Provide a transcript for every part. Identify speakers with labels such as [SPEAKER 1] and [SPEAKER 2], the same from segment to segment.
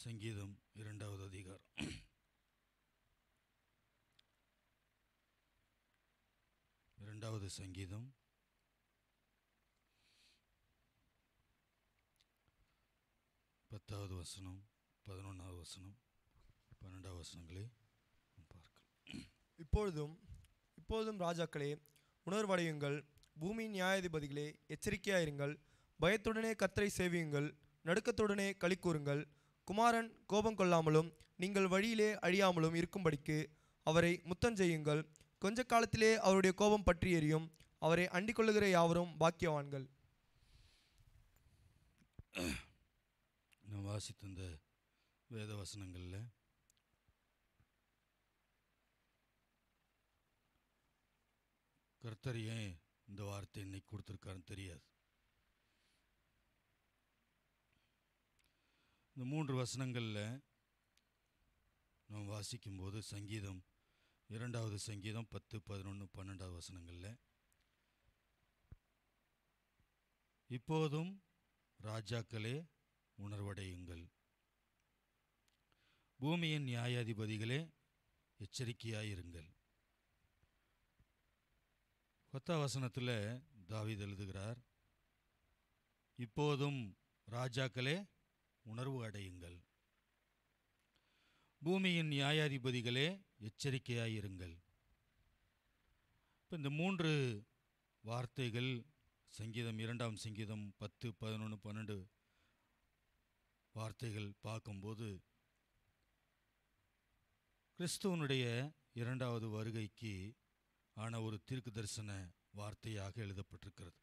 [SPEAKER 1] சங்கீதம் 2வது அதிகாரம். இரண்டாவது சங்கீதம் 10வது வசனம், 11வது வசனம், 12வது வசனங்களை பார்க்கலாம்.
[SPEAKER 2] இப்பொழுதும் ராஜாக்களே உணர்வடையுங்கள், பூமியின் நியாயாதிபதிகளே எச்சரிக்கையாயிருங்கள். பயத்துடனே கர்த்தரை சேவியுங்கள், நடுக்கத்துடனே களி கூறுங்கள். குமாரன் கோபம் கொள்ளாமலும் நீங்கள் வழியிலே அழியாமலும் இருக்கும்படிக்கு அவரை முத்தஞ்செய்யுங்கள். கொஞ்ச காலத்திலே அவருடைய கோபம் பற்றி எரியும். அவரை அண்டிக் கொள்ளுகிற யாவரும் பாக்கியவான்கள்.
[SPEAKER 1] நான் வாசித்த இந்த வேத வசனங்களில் கர்த்தர் ஏன் இந்த வார்த்தை இன்னைக்கு கொடுத்துருக்காருன்னு தெரியாது. இந்த 3 வசனங்களில் நாம் வாசிக்கும்போது சங்கீதம் 2வது சங்கீதம் 10, 11, 12வது வசனங்களில் இப்போதும் ராஜாக்களே உணர்வடையுங்கள், பூமியின் நியாயாதிபதிகளே எச்சரிக்கையாயிருங்கள். 10வது வசனத்தில் தாவீது எழுதுகிறார், இப்போதும் ராஜாக்களே உணர்வு அடையுங்கள், பூமியின் நியாயாதிபதிகளே எச்சரிக்கையாயிருங்கள். இப்போ இந்த 3 வார்த்தைகள் சங்கீதம் 2ஆம் சங்கீதம் 10, 11, 12 வார்த்தைகள் பார்க்கும்போது கிறிஸ்துவனுடைய 2வது வருகைக்கு ஆன ஒரு தீர்க்க தரிசன வார்த்தையாக எழுதப்பட்டிருக்கிறது.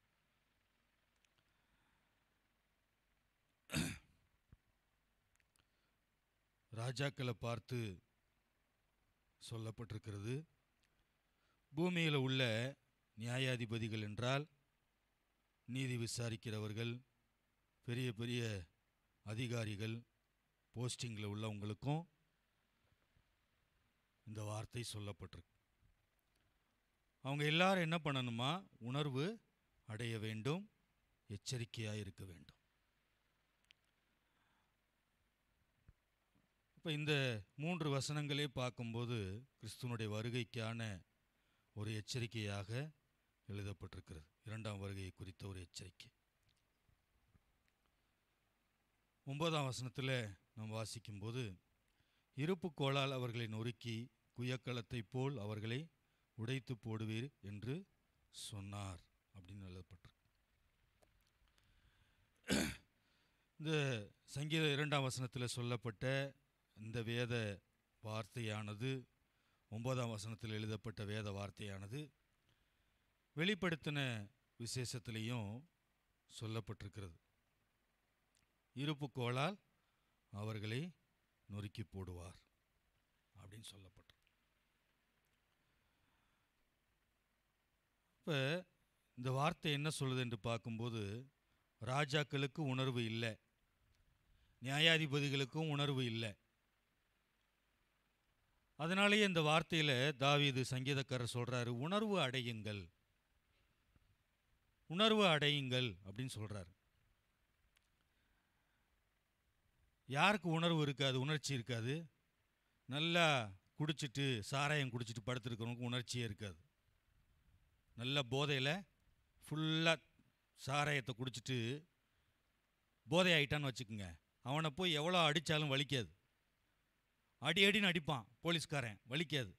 [SPEAKER 1] ராஜாக்களை பார்த்து சொல்லப்பட்டிருக்கிறது. பூமியில் உள்ள நியாயாதிபதிகள் என்றால் நீதி விசாரிக்கிறவர்கள், பெரிய பெரிய அதிகாரிகள், போஸ்டிங்கில் உள்ளவங்களுக்கும் இந்த வார்த்தை சொல்லப்பட்டிருக்கு. அவங்க எல்லாரும் என்ன பண்ணணுமா? உணர்வு அடைய வேண்டும், எச்சரிக்கையாக இருக்க வேண்டும். இப்போ இந்த 3 வசனங்களே பார்க்கும்போது கிறிஸ்துவனுடைய வருகைக்கான ஒரு எச்சரிக்கையாக எழுதப்பட்டிருக்கிறது. 2ஆம் வருகையை குறித்த ஒரு எச்சரிக்கை. 9ஆம் வசனத்தில் நாம் வாசிக்கும்போது இருப்பு கோலால் அவர்களை நொறுக்கி குயக்களத்தை போல் அவர்களை உடைத்து போடுவீர் என்று சொன்னார் அப்படின்னு எழுதப்பட்டிருக்கு. இந்த சங்கீத 2ஆம் வசனத்தில் சொல்லப்பட்ட இந்த வேத வார்த்தையானது 9ஆம் வசனத்தில் எழுதப்பட்ட வேத வார்த்தையானது வெளிப்படுத்தின விசேஷத்திலையும் சொல்லப்பட்டிருக்கிறது. இருப்பு கோலால் அவர்களை நொறுக்கி போடுவார் அப்படின்னு சொல்லப்பட்டிருக்கு. இப்போ இந்த வார்த்தை என்ன சொல்லுது என்று பார்க்கும்போது ராஜாக்களுக்கு உணர்வு இல்லை, நியாயாதிபதிகளுக்கும் உணர்வு இல்லை. அதனாலேயே இந்த வார்த்தையில் தாவீது சங்கீதக்காரர் சொல்கிறாரு, உணர்வு அடையுங்கள், உணர்வு அடையுங்கள் அப்படின்னு சொல்கிறாரு. யாருக்கு உணர்வு இருக்காது, உணர்ச்சி இருக்காது? நல்லா குடிச்சிட்டு சாராயம் குடிச்சிட்டு படுத்துருக்கிறவங்களுக்கு உணர்ச்சியே இருக்காது. நல்ல போதையில் ஃபுல்லாக சாராயத்தை குடிச்சிட்டு போதை ஆகிட்டான்னு வச்சுக்கோங்க, அவனை போய் எவ்வளோ அடித்தாலும் வலிக்காது. அடின்னு அடிப்பான் போலீஸ்காரன், வலிக்காது.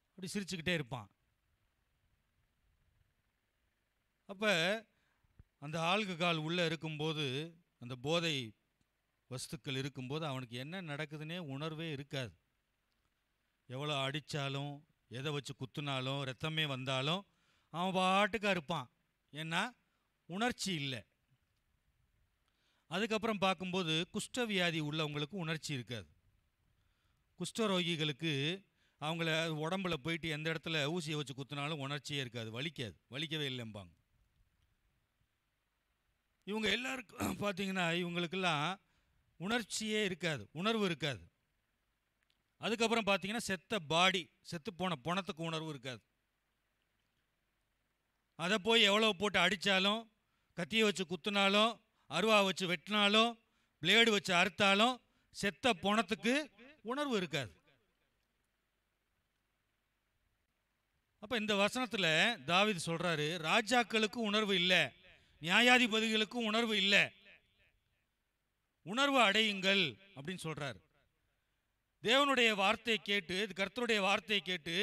[SPEAKER 1] அப்படி சிரிச்சுக்கிட்டே இருப்பான். அப்போ அந்த ஆல்கஹால் உள்ளே இருக்கும்போது, அந்த போதை வஸ்துக்கள் இருக்கும்போது அவனுக்கு என்ன நடக்குதுன்னே உணர்வே இருக்காது. எவ்வளோ அடித்தாலும், எதை வச்சு குத்துனாலும், ரத்தமே வந்தாலும் அவன் பாட்டுக்காக இருப்பான். ஏன்னா உணர்ச்சி இல்லை. அதுக்கப்புறம் பார்க்கும்போது குஷ்டவியாதி உள்ளவங்களுக்கு உணர்ச்சி இருக்காது. குஷ்டரோகிகளுக்கு அவங்கள உடம்புல போயிட்டு எந்த இடத்துல ஊசியை வச்சு குத்துனாலும் உணர்ச்சியே இருக்காது, வலிக்காது, வலிக்கவே இல்லைம்பாங்க. இவங்க எல்லாருக்கும் பார்த்தீங்கன்னா இவங்களுக்கெல்லாம் உணர்ச்சியே இருக்காது, உணர்வு இருக்காது. அதுக்கப்புறம் பார்த்தீங்கன்னா செத்த பாடி, செத்து போன பணத்துக்கு உணர்வு இருக்காது. அதை போய் எவ்வளோ போட்டு அடித்தாலும், கத்தியை வச்சு குத்துனாலும், அருவா வச்சு வெட்டினாலும், பிளேடு வச்சு அறுத்தாலும் செத்த போனத்துக்கு உணர்வு இருக்காது. அப்ப இந்த வசனத்துல தாவீது சொல்றாரு, ராஜாக்களுக்கு உணர்வு இல்லை, நியாயாதிபதிகளுக்கும் உணர்வு இல்லை, உணர்வு அடையுங்கள் அப்படின்னு சொல்றாரு. தேவனுடைய வார்த்தையை கேட்டு, கர்த்தருடைய வார்த்தையை கேட்டு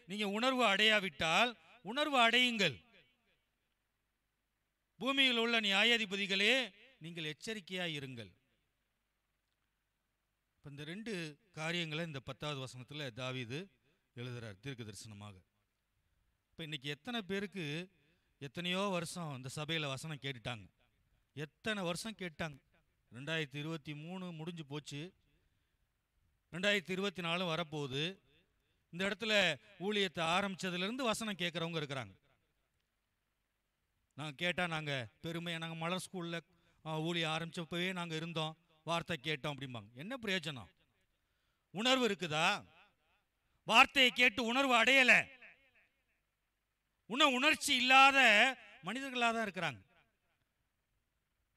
[SPEAKER 1] நீங்க உணர்வு அடையாவிட்டால் உணர்வு அடையுங்கள். பூமியில் உள்ள நியாயாதிபதிகளே நீங்கள் எச்சரிக்கையாய் இருங்கள். இந்த ரெண்டு காரியங்களை இந்த 10வது வசனத்துல தாவீது எழுதுறார் தீர்க்க தரிசனமாக. இப்போ இன்னைக்கு எத்தனை பேருக்கு எத்தனையோ வருஷம் இந்த சபையில் வசனம் கேட்டுட்டாங்க, எத்தனை வருஷம் கேட்டாங்க. 2023 முடிஞ்சு போச்சு, 2024 வரப்போகுது. இந்த இடத்துல ஊழியத்தை ஆரம்பித்ததுலேருந்து வசனம் கேட்குறவங்க இருக்கிறாங்க. நாங்கள் கேட்டால் நாங்கள் பெருமையாக நாங்கள் மலர் ஸ்கூலில் ஊழியம் ஆரம்பித்தப்பவே நாங்கள் இருந்தோம், வார்த்தை கேட்டோம் அப்படிம்பாங்க. என்ன பிரயோஜனம்? உணர்வு இருக்குதா? வார்த்தையை கேட்டு உணர்வு அடையலை, உணர்ச்சி இல்லாத மனிதர்களாக தான் இருக்கிறாங்க.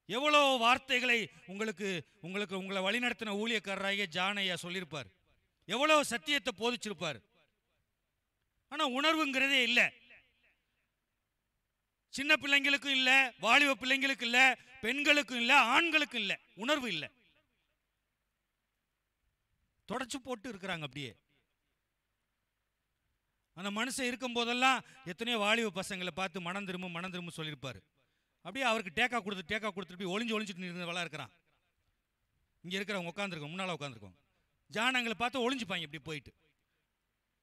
[SPEAKER 1] எவ்வளோ வார்த்தைகளை உங்களை வழிநடத்தின ஊழியக்காரராகிய ஜானையா சொல்லியிருப்பார், எவ்வளோ சத்தியத்தை போதிச்சிருப்பார். ஆனால் உணர்வுங்கிறதே இல்லை. சின்ன பிள்ளைங்களுக்கும் இல்லை, வாலிப பிள்ளைங்களுக்கும் இல்லை, பெண்களுக்கும் இல்லை, ஆண்களுக்கும் இல்லை, உணர்வு இல்லை. தொடச்சு போட்டு இருக்கிறாங்க அப்படியே. அந்த மனுஷன் இருக்கும் போதெல்லாம் எத்தனையோ வாலிப பசங்களை பார்த்து மனம் திரும்ப சொல்லியிருப்பாரு. அப்படியே அவருக்கு டேக்கா கொடுத்துட்டு போய் ஒளிஞ்சிட்டு நின்றவளா இருக்கிறான். இங்கே இருக்கிறவங்க உட்காந்துருக்கோம், முன்னால் உட்காந்துருக்கோம். ஜானங்களை பார்த்து ஒளிஞ்சுப்பாங்க, இப்படி போயிட்டு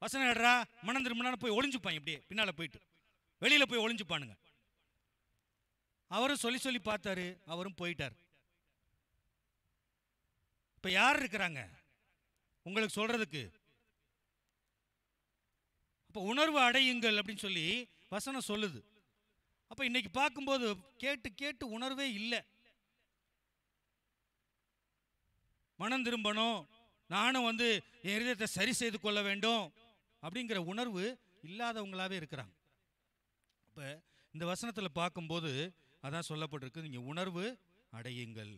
[SPEAKER 1] வசனம் எடுறா மனம் திரும்பினான்னு போய் ஒளிஞ்சுப்பாங்க, இப்படியே பின்னால் போயிட்டு வெளியில் போய் ஒளிஞ்சுப்பானுங்க. அவரும் சொல்லி பார்த்தாரு, அவரும் போயிட்டார். இப்போ யார் இருக்கிறாங்க உங்களுக்கு சொல்றதுக்கு? அப்போ உணர்வு அடையுங்கள் அப்படின்னு சொல்லி வசனம் சொல்லுது. அப்போ இன்னைக்கு பார்க்கும்போது கேட்டு உணர்வே இல்லை. மனம் திரும்பணும், நானும் என் இருதயத்தை சரி செய்து கொள்ள வேண்டும் அப்படிங்கிற உணர்வு இல்லாதவங்களாவே இருக்கிறாங்க. அப்போ இந்த வசனத்தில் பார்க்கும்போது அதான் சொல்லப்பட்டிருக்கு, நீங்க உணர்வு அடையுங்கள்,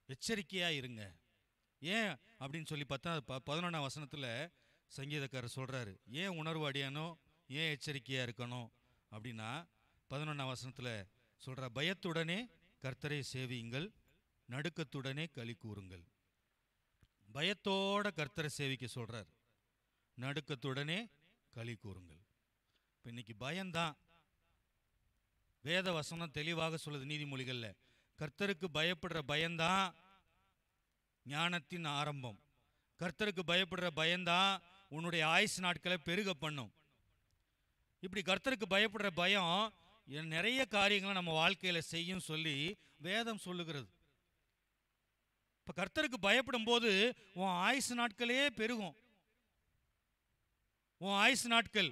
[SPEAKER 1] எச்சரிக்கையா இருங்க. ஏன் அப்படின்னு சொல்லி பார்த்தா 11ஆம் வசனத்தில் சங்கீதக்காரர் சொல்றாரு, ஏன் உணர்வு அடையணும், ஏன் எச்சரிக்கையா இருக்கணும் அப்படின்னா 11ஆம் வசனத்தில் சொல்ற, பயத்துடனே கர்த்தரை சேவியுங்கள், நடுக்கத்துடனே களி கூறுங்கள். பயத்தோட கர்த்தரை சேவிக்க சொல்றார், நடுக்கத்துடனே களி கூறுங்கள். இப்போ இன்னைக்கு பயம்தான். வேத வசனம் தெளிவாக சொல்லுது நீதிமொழிகள்ல, கர்த்தருக்கு பயப்படுற பயம்தான் ஞானத்தின் ஆரம்பம். கர்த்தருக்கு பயப்படுற பயம்தான் உன்னுடைய ஆயுசு நாட்களை பெருக பண்ணும். இப்படி கர்த்தருக்கு பயப்படுற பயம் நிறைய காரியங்களை நம்ம வாழ்க்கையில செய்யும் சொல்லி வேதம் சொல்லுகிறது. இப்ப கர்த்தருக்கு பயப்படும் போது உன் ஆயுசு நாட்களே பெருகும். உன் ஆயுசு நாட்கள்,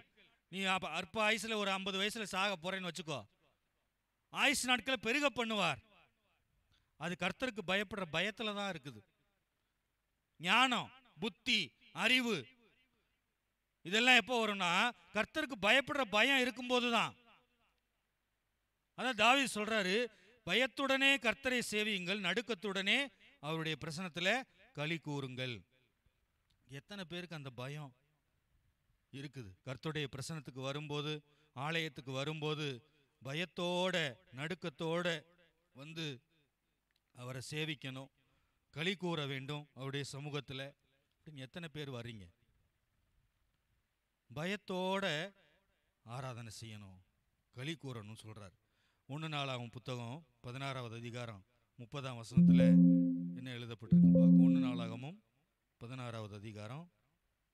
[SPEAKER 1] நீ அற்ப ஆயுசுல ஒரு 50 வயசுல சாக போறேன்னு வச்சுக்கோ, ஆயுசு நாட்களை பெருக பண்ணுவார். அது கர்த்தருக்கு பயப்படுற பயத்துல தான் இருக்குது. ஞானம், புத்தி, அறிவு இதெல்லாம் எப்போ வரும்னா கர்த்தருக்கு பயப்படுற பயம் இருக்கும்போது தான். அதான் தாவீது சொல்றாரு, பயத்துடனே கர்த்தரை சேவியுங்கள், நடுக்கத்துடனே அவருடைய பிரசன்னத்தில் களி கூறுங்கள். எத்தனை பேருக்கு அந்த பயம் இருக்குது? கர்த்தருடைய பிரசன்னத்துக்கு வரும்போது, ஆலயத்துக்கு வரும்போது பயத்தோட நடுக்கத்தோட அவரை சேவிக்கணும், களி கூற வேண்டும் அவருடைய சமூகத்தில் அப்படின்னு எத்தனை பேர் வர்றீங்க? பயத்தோட ஆராதனை செய்யணும், களி கூறணும் சொல்றார். 1 நாளாகும் புத்தகம் 16வது அதிகாரம் 30ஆம் வசனத்தில் என்ன எழுதப்பட்டிருக்கு? 1 நாளாகமும் 16வது அதிகாரம்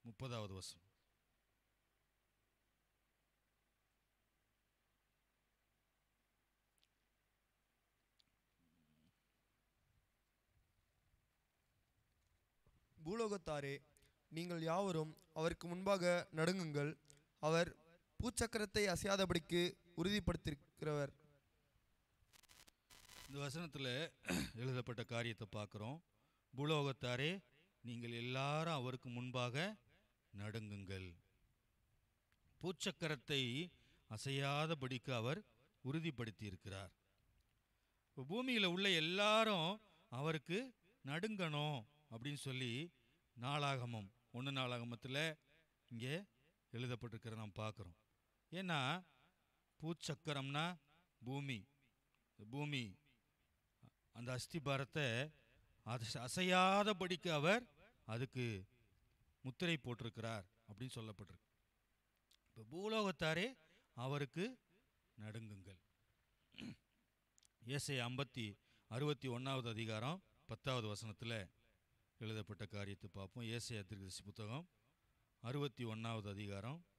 [SPEAKER 1] 30வது வசனம்.
[SPEAKER 2] பூலோகத்தாரே, நீங்கள் யாவரும் அவருக்கு முன்பாக நடுங்குங்கள், அவர் பூச்சக்கரத்தை அசையாதபடிக்கு உறுதிப்படுத்தியிருக்கிறவர்.
[SPEAKER 1] இந்த வசனத்தில் எழுதப்பட்ட காரியத்தை பார்க்குறோம். பூலோகத்தாரே, நீங்கள் எல்லாரும் அவருக்கு முன்பாக நடுங்குங்கள், பூச்சக்கரத்தை அசையாதபடிக்கு அவர் உறுதிப்படுத்தி இருக்கிறார். பூமியில் உள்ள எல்லாரும் அவருக்கு நடுங்கணும் அப்படின்னு சொல்லி நாளாகமம் 1 நாளாகமத்தில் இங்கே எழுதப்பட்டிருக்கிற நாம் பார்க்குறோம். ஏன்னா பூச்சக்கரம்னா பூமி, பூமி அந்த அஸ்திபாரத்தை அசையாதபடிக்கு அவர் அதுக்கு முத்திரை போட்டிருக்கிறார் அப்படின்னு சொல்லப்பட்டிருக்கு. இப்போ பூலோகத்தாரே அவருக்கு நடுங்குங்கள். ஏசாயா 61வது அதிகாரம் 10வது வசனத்தில் எழுதப்பட்ட காரியத்தை பார்ப்போம். ஏசாயா தீர்க்கதரிசி புத்தகம் 61வது அதிகாரம் 10.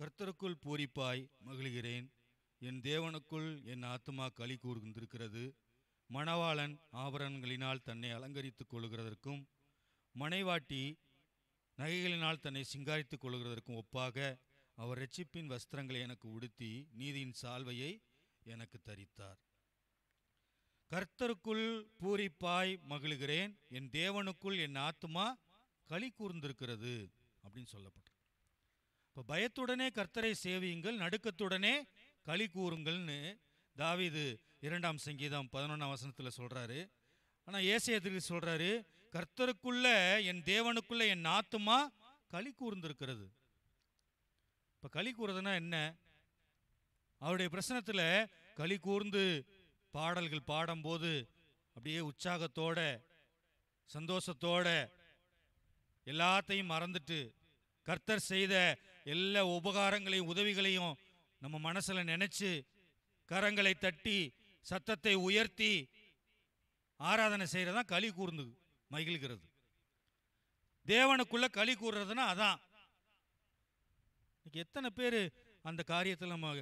[SPEAKER 1] கர்த்தருக்குள் பூரிப்பாய் மகிழ்கிறேன், என் தேவனுக்குள் என் ஆத்துமா களி கூர்ந்திருக்கிறது. மணவாளன் ஆபரணங்களினால் தன்னை அலங்கரித்துக் கொள்கிறதற்கும் மனைவாட்டி நகைகளினால் தன்னை சிங்காரித்துக் கொள்கிறதற்கும் ஒப்பாக அவர் இரட்சிப்பின் வஸ்திரங்களை எனக்கு உடுத்தி நீதியின் சால்வையை எனக்கு தரித்தார். கர்த்தருக்குள் பூரிப்பாய் மகிழ்கிறேன், என் தேவனுக்குள் என் ஆத்துமா களி கூர்ந்திருக்கிறது அப்படின்னு சொல்லப்பட்டு. இப்போ பயத்துடனே கர்த்தரை சேவியுங்கள், நடுக்கத்துடனே களி கூறுங்கள்னு தாவீது 2ஆம் சங்கீதம் 11ஆம் வசனத்தில் சொல்றாரு. ஆனால் ஏசாயா தீர்க்கதரிசி சொல்றாரு, கர்த்தருக்குள்ள என் தேவனுக்குள்ள என் ஆத்துமா களி கூர்ந்திருக்கிறது. இப்போ களி கூறுறதுன்னா என்ன? அவருடைய பிரசனத்தில் களி கூர்ந்து பாடல்கள் பாடும்போது அப்படியே உற்சாகத்தோட சந்தோஷத்தோட எல்லாத்தையும் மறந்துட்டு கர்த்தர் செய்த எல்லா உபகாரங்களையும் உதவிகளையும் நம்ம மனசுல நினைச்சு கரங்களை தட்டி சத்தத்தை உயர்த்தி ஆராதனை செய்யறதான் களி கூர்ந்து மகிழ்கிறது. தேவனுக்குள்ள களி கூறுறதுன்னா அதான். எத்தனை பேர் அந்த காரியத்தில் நம்ம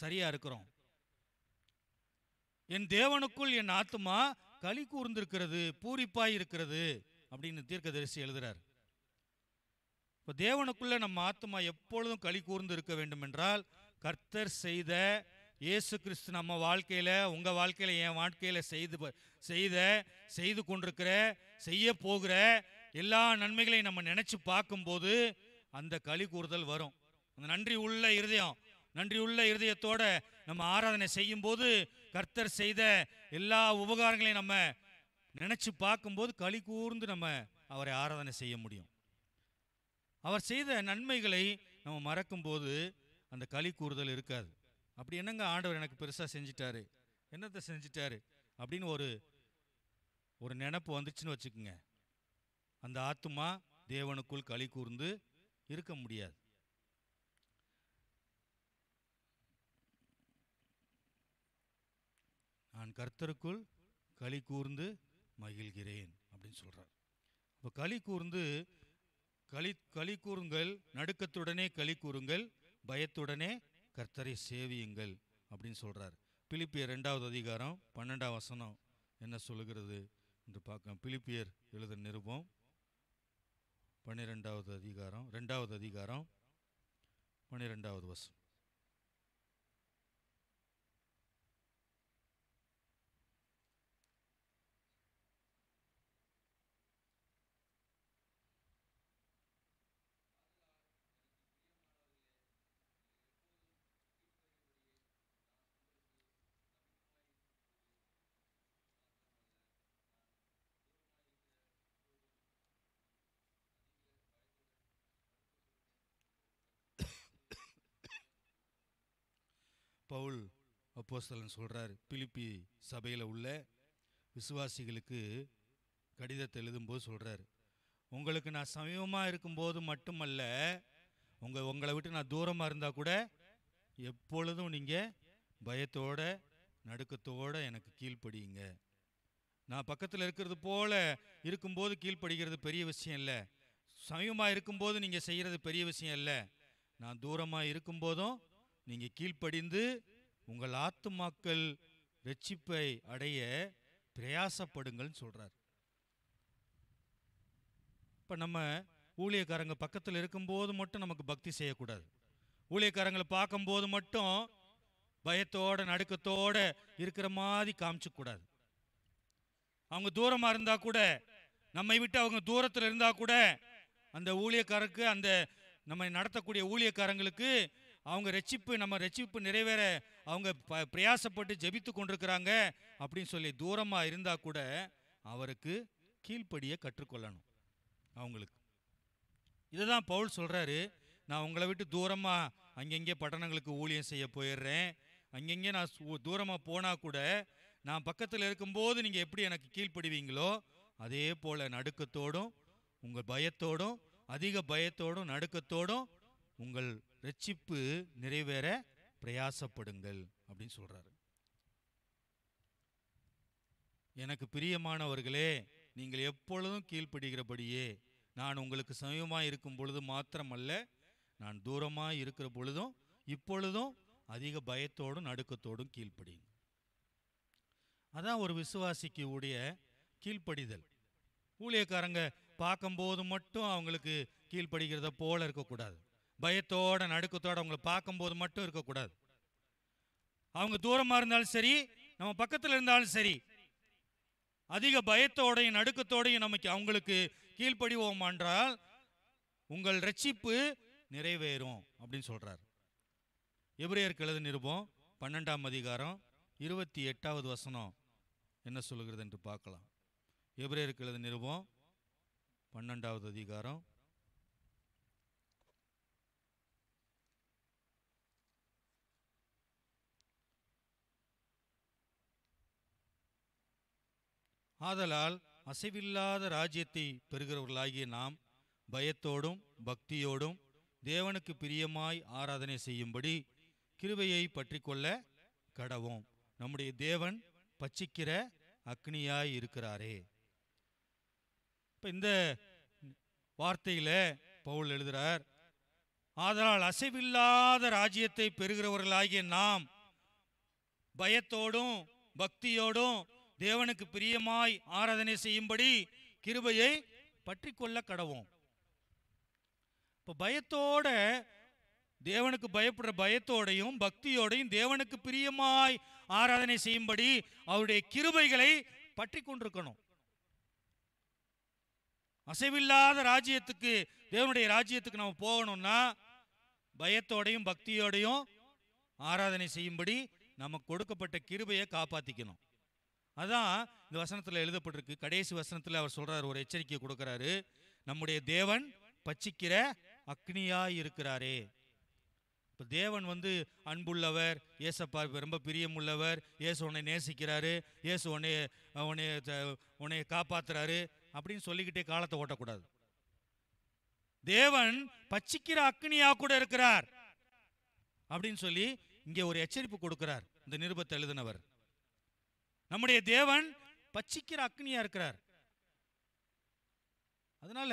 [SPEAKER 1] சரியா இருக்கிறோம்? என் தேவனுக்குள் என் ஆத்துமா களி கூர்ந்திருக்கிறது, பூரிப்பாய் இருக்கிறது அப்படின்னு தீர்க்கதரிசி எழுதுறார். இப்போ தேவனுக்குள்ள நம்ம ஆத்துமா எப்பொழுதும் களி கூர்ந்து இருக்க வேண்டும் என்றால் கர்த்தர் செய்த இயேசு கிறிஸ்து நம்ம வாழ்க்கையில, உங்க வாழ்க்கையில, என் வாழ்க்கையில செய்து கொண்டிருக்கிற, செய்ய போகிற எல்லா நன்மைகளையும் நம்ம நினைச்சு பார்க்கும்போது அந்த களி கூறுதல் வரும். அந்த நன்றி உள்ள இருதயத்தோட நம்ம ஆராதனை செய்யும் போது கர்த்தர் செய்த எல்லா உபகாரங்களையும் நம்ம நினைச்சு பார்க்கும்போது களி கூர்ந்து நம்ம அவரை ஆராதனை செய்ய முடியும். அவர் செய்த நன்மைகளை நம்ம மறக்கும்போது அந்த களி கூறுதல் இருக்காது. அப்படி என்னங்க ஆண்டவர் எனக்கு பெருசாக செஞ்சிட்டாரு, என்னத்தை செஞ்சிட்டாரு அப்படின்னு ஒரு நினைப்பு வந்துச்சுன்னு வச்சுக்கோங்க, அந்த ஆத்துமா தேவனுக்குள் களி கூர்ந்து இருக்க முடியாது. நான் கர்த்தருக்குள் களி கூர்ந்து மகிழ்கிறேன் அப்படின்னு சொல்றார். இப்போ களி கூறுங்கள், நடுக்கத்துடனே களி கூறுங்கள், பயத்துடனே கர்த்தரை சேவியுங்கள் அப்படின்னு சொல்றார். பிலிப்பியர் 2வது அதிகாரம் 12ஆம் வசனம் என்ன சொல்லுகிறது என்று பார்க்கலாம். பிலிப்பியர் எழுத நிருபம் 12வது அதிகாரம் 2வது அதிகாரம் 12வது வசனம். பவுல் அப்போஸ்தலன் சொல்றார், பிலிப்பி சபையில் உள்ள விசுவாசிகளுக்கு கடிதத்தை எழுதும்போது சொல்றாரு, உங்களுக்கு நான் சமீபமாக இருக்கும்போது மட்டுமல்ல, உங்களை விட்டு நான் தூரமாக இருந்தால் கூட எப்பொழுதும் நீங்கள் பயத்தோட நடுக்கத்தோட எனக்கு கீழ்ப்படியுங்க. நான் பக்கத்தில் இருக்கிறது போல இருக்கும்போது கீழ்ப்படுகிறது பெரிய விஷயம் இல்லை, சமீபமாக இருக்கும்போது நீங்கள் செய்கிறது பெரிய விஷயம் இல்லை, நான் தூரமாக இருக்கும்போதும் நீங்கள் கீழ்ப்படிந்து உங்கள் ஆத்துமாக்கள் இரட்சிப்பை அடைய பிரயாசப்படுங்கள்னு சொல்றார். இப்போ நம்ம ஊழியக்காரங்க பக்கத்தில் இருக்கும்போது மட்டும் நமக்கு பக்தி செய்யக்கூடாது. ஊழியக்காரங்களை பார்க்கும்போது மட்டும் பயத்தோட நடுக்கத்தோட இருக்கிற மாதிரி காமிச்சக்கூடாது. அவங்க தூரமாக இருந்தால் கூட, நம்மை விட்டு அவங்க தூரத்தில் இருந்தால் கூட, அந்த ஊழியக்காரருக்கு, அந்த நம்ம நடத்தக்கூடிய ஊழியக்காரங்களுக்கு அவங்க நம்ம ரட்சிப்பு நிறைவேற அவங்க பிரயாசப்பட்டு ஜெபித்து கொண்டிருக்கிறாங்க அப்படின்னு சொல்லி தூரமாக இருந்தால் கூட அவருக்கு கீழ்ப்படிய கற்றுக்கொள்ளணும் அவங்களுக்கு. இதுதான் பவுல் சொல்கிறாரு, நான் உங்களை விட்டு தூரமாக அங்கங்கே பட்டணங்களுக்கு ஊழியம் செய்ய போயிடுறேன், அங்கங்கே நான் தூரமாக போனால் கூட நான் பக்கத்தில் இருக்கும்போது நீங்கள் எப்படி எனக்கு கீழ்ப்படுவீங்களோ அதே போல் நடுக்கத்தோடும் உங்கள் பயத்தோடும், அதிக பயத்தோடும் நடுக்கத்தோடும் உங்கள் ரட்சிப்பு நிறைவேற பிரயாசப்படுங்கள் அப்படின்னு சொல்கிறாரு. எனக்கு பிரியமானவர்களே, நீங்கள் எப்பொழுதும் கீழ்ப்படுகிறபடியே நான் உங்களுக்கு சமீபமாக இருக்கும் பொழுது மாத்திரமல்ல, நான் தூரமாக இருக்கிற பொழுதும் இப்பொழுதும் அதிக பயத்தோடும் நடுக்கத்தோடும் கீழ்ப்படிங்க. அதான் ஒரு விசுவாசிக்கு உடைய கீழ்ப்படிதல். ஊழியக்காரங்க பார்க்கும்போது மட்டும் அவங்களுக்கு கீழ்ப்படுகிறத போல இருக்கக்கூடாது. பயத்தோட நடுக்கத்தோடு அவங்களை பார்க்கும்போது மட்டும் இருக்கக்கூடாது. அவங்க தூரமாக இருந்தாலும் சரி, நம்ம பக்கத்தில் இருந்தாலும் சரி, அதிக பயத்தோடையும் நடுக்கத்தோடையும் நமக்கு அவங்களுக்கு கீழ்ப்படிவோம் என்றால் உங்கள் ரட்சிப்பு நிறைவேறும் அப்படின்னு சொல்றார். எபிரேயருக்கு எழுதின நிருபம் 12ஆம் அதிகாரம் 28வது வசனம் என்ன சொல்லுகிறது என்று பார்க்கலாம். எபிரேயருக்கு எழுதின நிருபம் 12வது அதிகாரம் 'ஆதலால் அசைவில்லாத ராஜ்யத்தை பெறுகிறவர்களாகிய நாம் பயத்தோடும் பக்தியோடும் தேவனுக்கு பிரியமாய் ஆராதனை செய்யும்படி கிருபையை பற்றி கொள்ள கடவோம். நம்முடைய தேவன் பட்சிக்கிற அக்னியாய் இருக்கிறாரே. இப்போ இந்த வார்த்தையில பவுல் எழுதுறார், ஆதலால் அசைவில்லாத ராஜ்யத்தை பெறுகிறவர்களாகிய நாம் பயத்தோடும் பக்தியோடும் தேவனுக்கு பிரியமாய் ஆராதனை செய்யும்படி கிருபையை பற்றி கொள்ள கடவோம். இப்போ பயத்தோட, தேவனுக்கு பயப்படுற பயத்தோடையும் பக்தியோடையும் தேவனுக்கு பிரியமாய் ஆராதனை செய்யும்படி அவருடைய கிருபைகளை பற்றி கொண்டிருக்கணும். அசைவில்லாத ராஜ்யத்துக்கு, தேவனுடைய ராஜ்யத்துக்கு நம்ம போகணும்னா பயத்தோடையும் பக்தியோடையும் ஆராதனை செய்யும்படி நமக்கு கொடுக்கப்பட்ட கிருபையை காப்பாற்றிக்கணும். அதான் இந்த வசனத்தில் எழுதப்பட்டிருக்கு. கடைசி வசனத்தில் அவர் சொல்றாரு, ஒரு எச்சரிக்கை கொடுக்கிறாரு, நம்முடைய தேவன் பட்சிக்கிற அக்னியாய் இருக்கிறாரே. இப்போ தேவன் அன்புள்ளவர், ஏசப்பா ரொம்ப பிரியமுள்ளவர், ஏசு உன்னை நேசிக்கிறாரு, ஏசு உன்னை காப்பாத்துறாரு அப்படின்னு சொல்லிக்கிட்டே காலத்தை ஓட்டக்கூடாது. தேவன் பட்சிக்கிற அக்னியா கூட இருக்கிறார் அப்படின்னு சொல்லி இங்கே ஒரு எச்சரிப்பு கொடுக்கிறார் இந்த நிருபத்தை எழுதினவர். நம்முடைய தேவன் பட்சிக்கிற அக்னியா இருக்கிறார். அதனால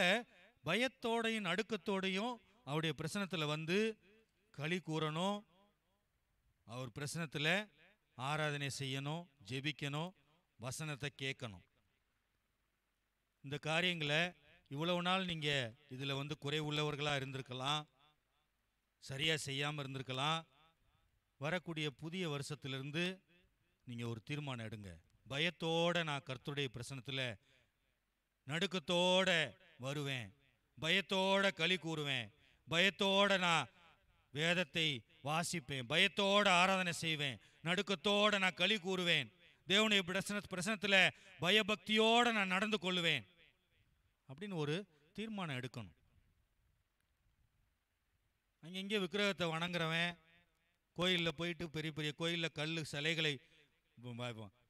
[SPEAKER 1] பயத்தோடையும் நடுக்கத்தோடையும் அவருடைய பிரசனத்தில் களி கூறணும், அவர் பிரசனத்தில் ஆராதனை செய்யணும், ஜெபிக்கணும், வசனத்தை கேட்கணும். இந்த காரியங்களை இவ்வளவு நாள் நீங்கள் இதில் குறை உள்ளவர்களாக இருந்திருக்கலாம், சரியாக செய்யாமல் இருந்திருக்கலாம். வரக்கூடிய புதிய வருஷத்திலிருந்து நீங்கள் ஒரு தீர்மானம் எடுங்க. பயத்தோட நான் கர்த்தருடைய பிரசனத்தில் நடுக்கத்தோட வருவேன், பயத்தோட களி கூறுவேன், பயத்தோட நான் வேதத்தை வாசிப்பேன், பயத்தோட ஆராதனை செய்வேன், நடுக்கத்தோட நான் களி கூறுவேன், தேவனுடைய பிரசனத்தில் பயபக்தியோட நான் நடந்து கொள்ளுவேன் அப்படின்னு ஒரு தீர்மானம் எடுக்கணும். அங்கங்கே விக்கிரகத்தை வணங்குறவன், கோயிலில் போயிட்டு பெரிய பெரிய கோயிலில் கல் சிலைகளை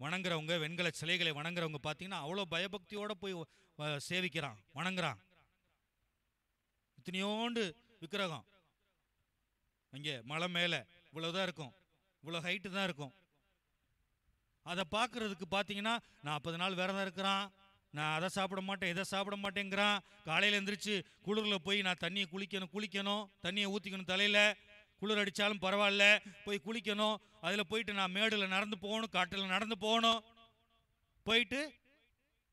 [SPEAKER 1] வணங்குறவங்க, வெண்கல சிலைகளை வணங்குறவங்க பார்த்தீங்கன்னா அவ்வளோ பயபக்தியோட போய் சேவிக்கிறான், வணங்குறான். இத்தனையோண்டு விக்கிரகம் அங்கே மலை மேலே இவ்வளோதான் இருக்கும், இவ்வளோ ஹைட்டு தான் இருக்கும். அதை பார்க்கறதுக்கு பார்த்தீங்கன்னா 40 நாள் விரதம் இருக்கிறான், நான் அதை சாப்பிட மாட்டேன் இதை சாப்பிட மாட்டேங்கிறான். காலையில் எழுந்திரிச்சு குளிரில் போய் நான் தண்ணியை குளிக்கணும், தண்ணியை ஊற்றிக்கணும், தலையில் குளிர் அடித்தாலும் பரவாயில்ல போய் குளிக்கணும், அதில் போயிட்டு நான் மேடில் நடந்து போகணும், காட்டில் நடந்து போகணும். போயிட்டு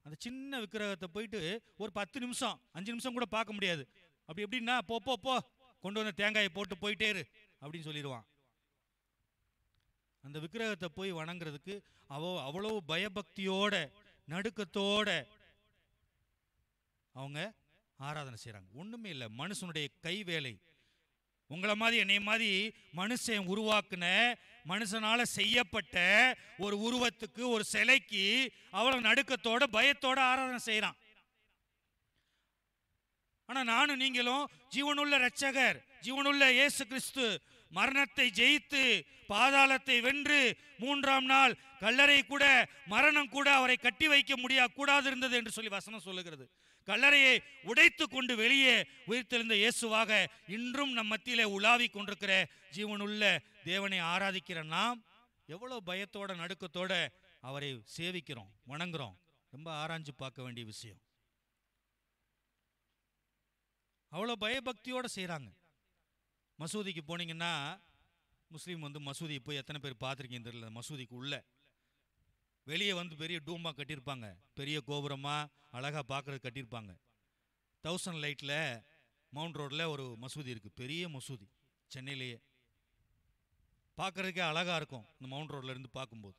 [SPEAKER 1] அந்த சின்ன விக்கிரகத்தை போயிட்டு ஒரு 10 நிமிஷம் 5 நிமிஷம் கூட பார்க்க முடியாது. அப்படி எப்படின்னா போ கொண்டு வந்த தேங்காயை போட்டு போயிட்டே இரு அப்படின்னு சொல்லிடுவான். அந்த விக்கிரகத்தை போய் வணங்குறதுக்கு அவ்வளவு பயபக்தியோட நடுக்கத்தோட அவங்க ஆராதனை செய்கிறாங்க. ஒன்றுமே இல்லை, மனுஷனுடைய கை வேலை. உங்களை மாதிரி என்னை மாதிரி மனுஷன் உருவாக்குன, மனுஷனால செய்யப்பட்ட ஒரு உருவத்துக்கு, ஒரு சிலைக்கு அவ்வளவு நடுக்கத்தோட பயத்தோட ஆராதனை செய்கிறான். ஆனா நானும் நீங்களும் ஜீவனுள்ள இரட்சகர், ஜீவனுள்ள இயேசு கிறிஸ்து மரணத்தை ஜெயித்து பாதாளத்தை வென்று 3ஆம் நாள் கல்லறை கூட, மரணம் கூட அவரை கட்டி வைக்க கூடாது இருந்தது என்று சொல்லி வசனம் சொல்லுகிறது. கல்லறையை உடைத்து கொண்டு வெளியே உயிர்த்தெழுந்த இயேசுவாக இன்றும் நம் மத்தியிலே உலாவி கொண்டிருக்கிற ஜீவனுள்ள தேவனை ஆராதிக்கிற நாம் எவ்வளவு பயத்தோட நடுக்கத்தோட அவரை சேவிக்கிறோம், வணங்குறோம். ரொம்ப ஆராய்ஞ்சு பார்க்க வேண்டிய விஷயம். அவ்வளோ பயபக்தியோடு செய்கிறாங்க. மசூதிக்கு போனீங்கன்னா, முஸ்லீம் மசூதி போய் எத்தனை பேர் பார்த்துருக்கீங்க தெரியல. மசூதிக்கு உள்ள வெளியே பெரிய டூமா கட்டியிருப்பாங்க, பெரிய கோபுரமாக அழகாக பார்க்குறது கட்டியிருப்பாங்க. 1000 லைட்டில் மவுண்ட் ரோடில் ஒரு மசூதி இருக்குது, பெரிய மசூதி, சென்னையிலேயே. பார்க்குறதுக்கே அழகாக இருக்கும் இந்த மவுண்ட் ரோடில் இருந்து பார்க்கும்போது.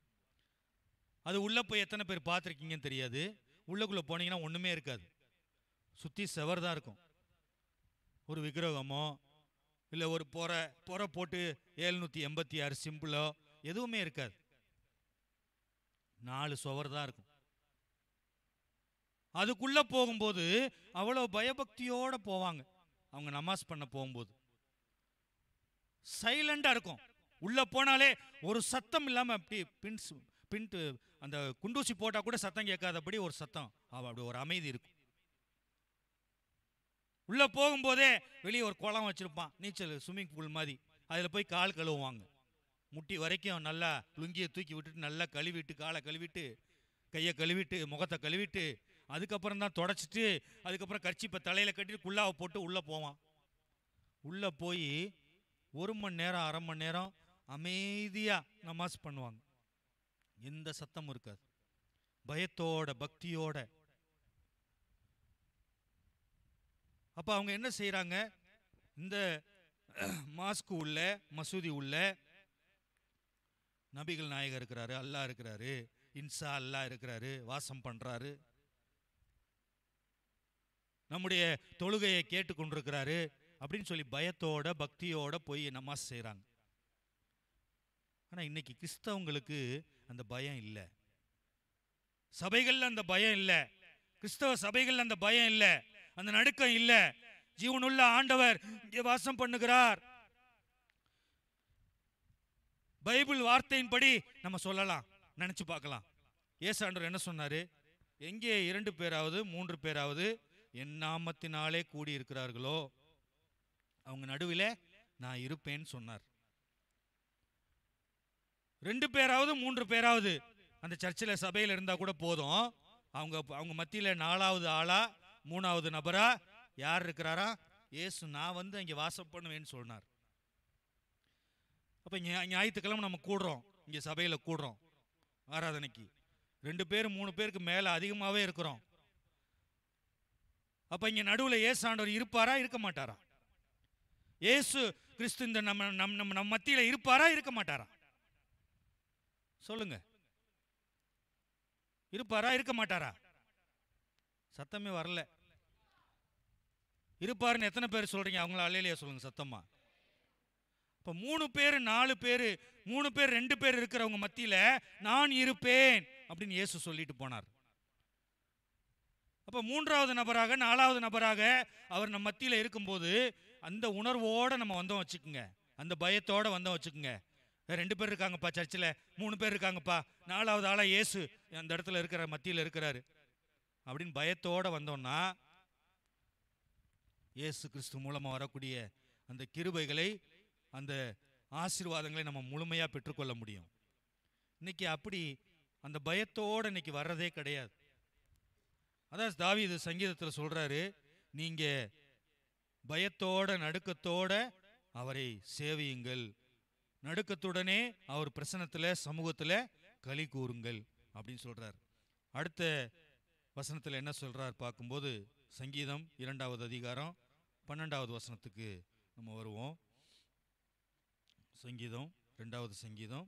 [SPEAKER 1] அது உள்ளே போய் எத்தனை பேர் பார்த்துருக்கீங்கன்னு தெரியாது. உள்ளுக்குள்ளே போனீங்கன்னா ஒன்றுமே இருக்காது, சுற்றி செவர் தான் இருக்கும். ஒரு விக்கிரகமோ இல்லை ஒரு பொறை போட்டு 786 சிம்பிளோ எதுவுமே இருக்காது. 4 சுவர் தான் இருக்கும். அதுக்குள்ள போகும்போது அவ்வளோ பயபக்தியோட போவாங்க. அவங்க நமாஸ் பண்ண போகும்போது சைலண்டா இருக்கும். உள்ள போனாலே ஒரு சத்தம் இல்லாம அப்படி பின்ட்டு அந்த குண்டூசி போட்டா கூட சத்தம் கேட்காதபடி ஒரு சத்தம், அப்படி ஒரு அமைதி இருக்கும். உள்ள போகும்போதே வெளியே ஒரு குளம் வச்சிருப்பான், நீச்சல் ஸ்விம்மிங் பூல் மாதிரி. அதில் போய் கால் கழுவுவாங்க. முட்டி வரைக்கும் நல்லா லுங்கியை தூக்கி விட்டுட்டு நல்லா கழுவிட்டு, காலை கழுவிட்டு, கையை கழுவிட்டு, முகத்தை கழுவிட்டு, அதுக்கப்புறம் தான் தொடச்சிட்டு, அதுக்கப்புறம் கர்ச்சிப்பை தலையில் கட்டிட்டு குள்ளாவை போட்டு உள்ளே போவான். உள்ளே போய் 1 மணி நேரம் 1/2 மணி நேரம் அமைதியாக நமாஸ் பண்ணுவாங்க. எந்த சத்தமும் இருக்காது, பயத்தோட பக்தியோட. அப்போ அவங்க என்ன செய்கிறாங்க, இந்த மாஸ்க்கு உள்ள, மசூதி உள்ள நபிகள் நாயகர் இருக்கிறாரு, அல்லாஹ் இருக்கிறாரு, இன்சா அல்லாஹ் இருக்கிறாரு, வாசம் பண்ணுறாரு, நம்முடைய தொழுகையை கேட்டுக்கொண்டிருக்கிறாரு அப்படின்னு சொல்லி பயத்தோட பக்தியோட போய் நமாஸ் செய்கிறாங்க. ஆனால் இன்னைக்கு கிறிஸ்தவங்களுக்கு அந்த பயம் இல்லை, சபைகள் அந்த பயம் இல்லை, கிறிஸ்தவ சபைகள் அந்த பயம் இல்லை, அந்த நடுக்கம் இல்லை. ஜீவனுள்ள ஆண்டவர் இங்கே வாசம் பண்ணுகிறார். பைபிள் வார்த்தையின்படி நம்ம சொல்லலாம், நினைச்சு பார்க்கலாம். இயேசு ஆண்டவர் என்ன சொன்னாரு, எங்கே 2 பேராவது 3 பேராவது என் நாமத்தினாலே கூடி இருக்கிறார்களோ அவங்க நடுவில் நான் இருப்பேன்னு சொன்னார். 2 பேராவது 3 பேராவது அந்த சர்ச்சில் சபையில் இருந்தா கூட போதும். அவங்க மத்தியில் 4வது ஆளா 3வது நபரா யார் இருக்கிறாரா, இயேசு நான் அங்கே வாசம் பண்ணுவேன்னு சொன்னார். அப்போ ஞாயிற்றுக்கிழமை நம்ம கூடுறோம், இங்கே சபையில் கூடுறோம் ஆராதனைக்கு. 2 பேர் 3 பேருக்கு மேலே அதிகமாகவே இருக்கிறோம். அப்போ இங்கே நடுவில் இயேசு ஆண்டவர் இருப்பாரா இருக்க மாட்டாரா? இயேசு கிறிஸ்து இந்த நம்ம மத்தியில் இருப்பாரா இருக்க மாட்டாரா? சொல்லுங்க, இருப்பாரா இருக்க மாட்டாரா? சத்தமே வரல. இருப்பாருன்னு எத்தனை பேர் சொல்றீங்க? அவங்கள அல்லேலூயா சொல்லுங்க சத்தமா. இப்போ 3 பேர் 4 பேர் 3 பேர் 2 பேர் இருக்கிறவங்க மத்தியில் நான் இருப்பேன் அப்படின்னு இயேசு சொல்லிட்டு போனார். அப்போ 3வது நபராக 4வது நபராக அவர் நம்ம மத்தியில் இருக்கும்போது அந்த உணர்வோடு நம்ம வந்தோம் வச்சுக்கோங்க, அந்த பயத்தோடு வந்தோம் வச்சுக்கோங்க. 2 பேர் இருக்காங்கப்பா சர்ச்சில், 3 பேர் இருக்காங்கப்பா, 4வது ஆளாக இயேசு அந்த இடத்துல இருக்கிற மத்தியில் இருக்கிறாரு அப்படின்னு பயத்தோடு வந்தோம்னா இயேசு கிறிஸ்து மூலமாக வரக்கூடிய அந்த கிருபைகளை, அந்த ஆசீர்வாதங்களை நம்ம முழுமையாக பெற்றுக்கொள்ள முடியும். இன்னைக்கு அப்படி அந்த பயத்தோடு இன்னைக்கு வர்றதே கிடையாது. அதான் தாவீது சங்கீதத்தில் சொல்றாரு, நீங்க பயத்தோட நடுக்கத்தோட அவரை சேவியுங்கள், நடுக்கத்துடனே அவர் பிரசன்னத்தில் சமூகத்தில் களி கூறுங்கள் அப்படின்னு சொல்றார். அடுத்த வசனத்தில் என்ன சொல்றார் பார்க்கும்போது, சங்கீதம் 2வது அதிகாரம் 12வது வசனத்துக்கு நம்ம வருவோம். சங்கீதம் 2வது சங்கீதம்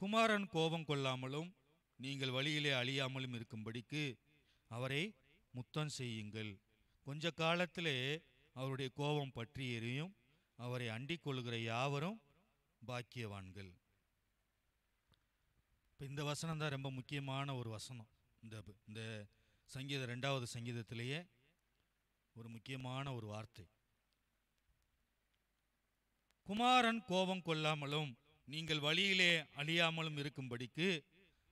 [SPEAKER 1] குமாரன் கோபம் கொள்ளாமலும் நீங்கள் வழியிலே அழியாமலும் இருக்கும்படிக்கு அவரை முத்தம் செய்யுங்கள். கொஞ்ச காலத்திலே அவருடைய கோபம் பற்றி எரியும். அவரை அண்டிக் கொள்கிற யாவரும் பாக்கியவான்கள். இப்போ இந்த வசனம் தான் ரொம்ப முக்கியமான ஒரு வசனம். இந்த சங்கீத 2வது சங்கீதத்திலேயே ஒரு முக்கியமான ஒரு வார்த்தை. குமாரன் கோபம் கொள்ளாமலும் நீங்கள் வழியிலே அழியாமலும் இருக்கும்படிக்கு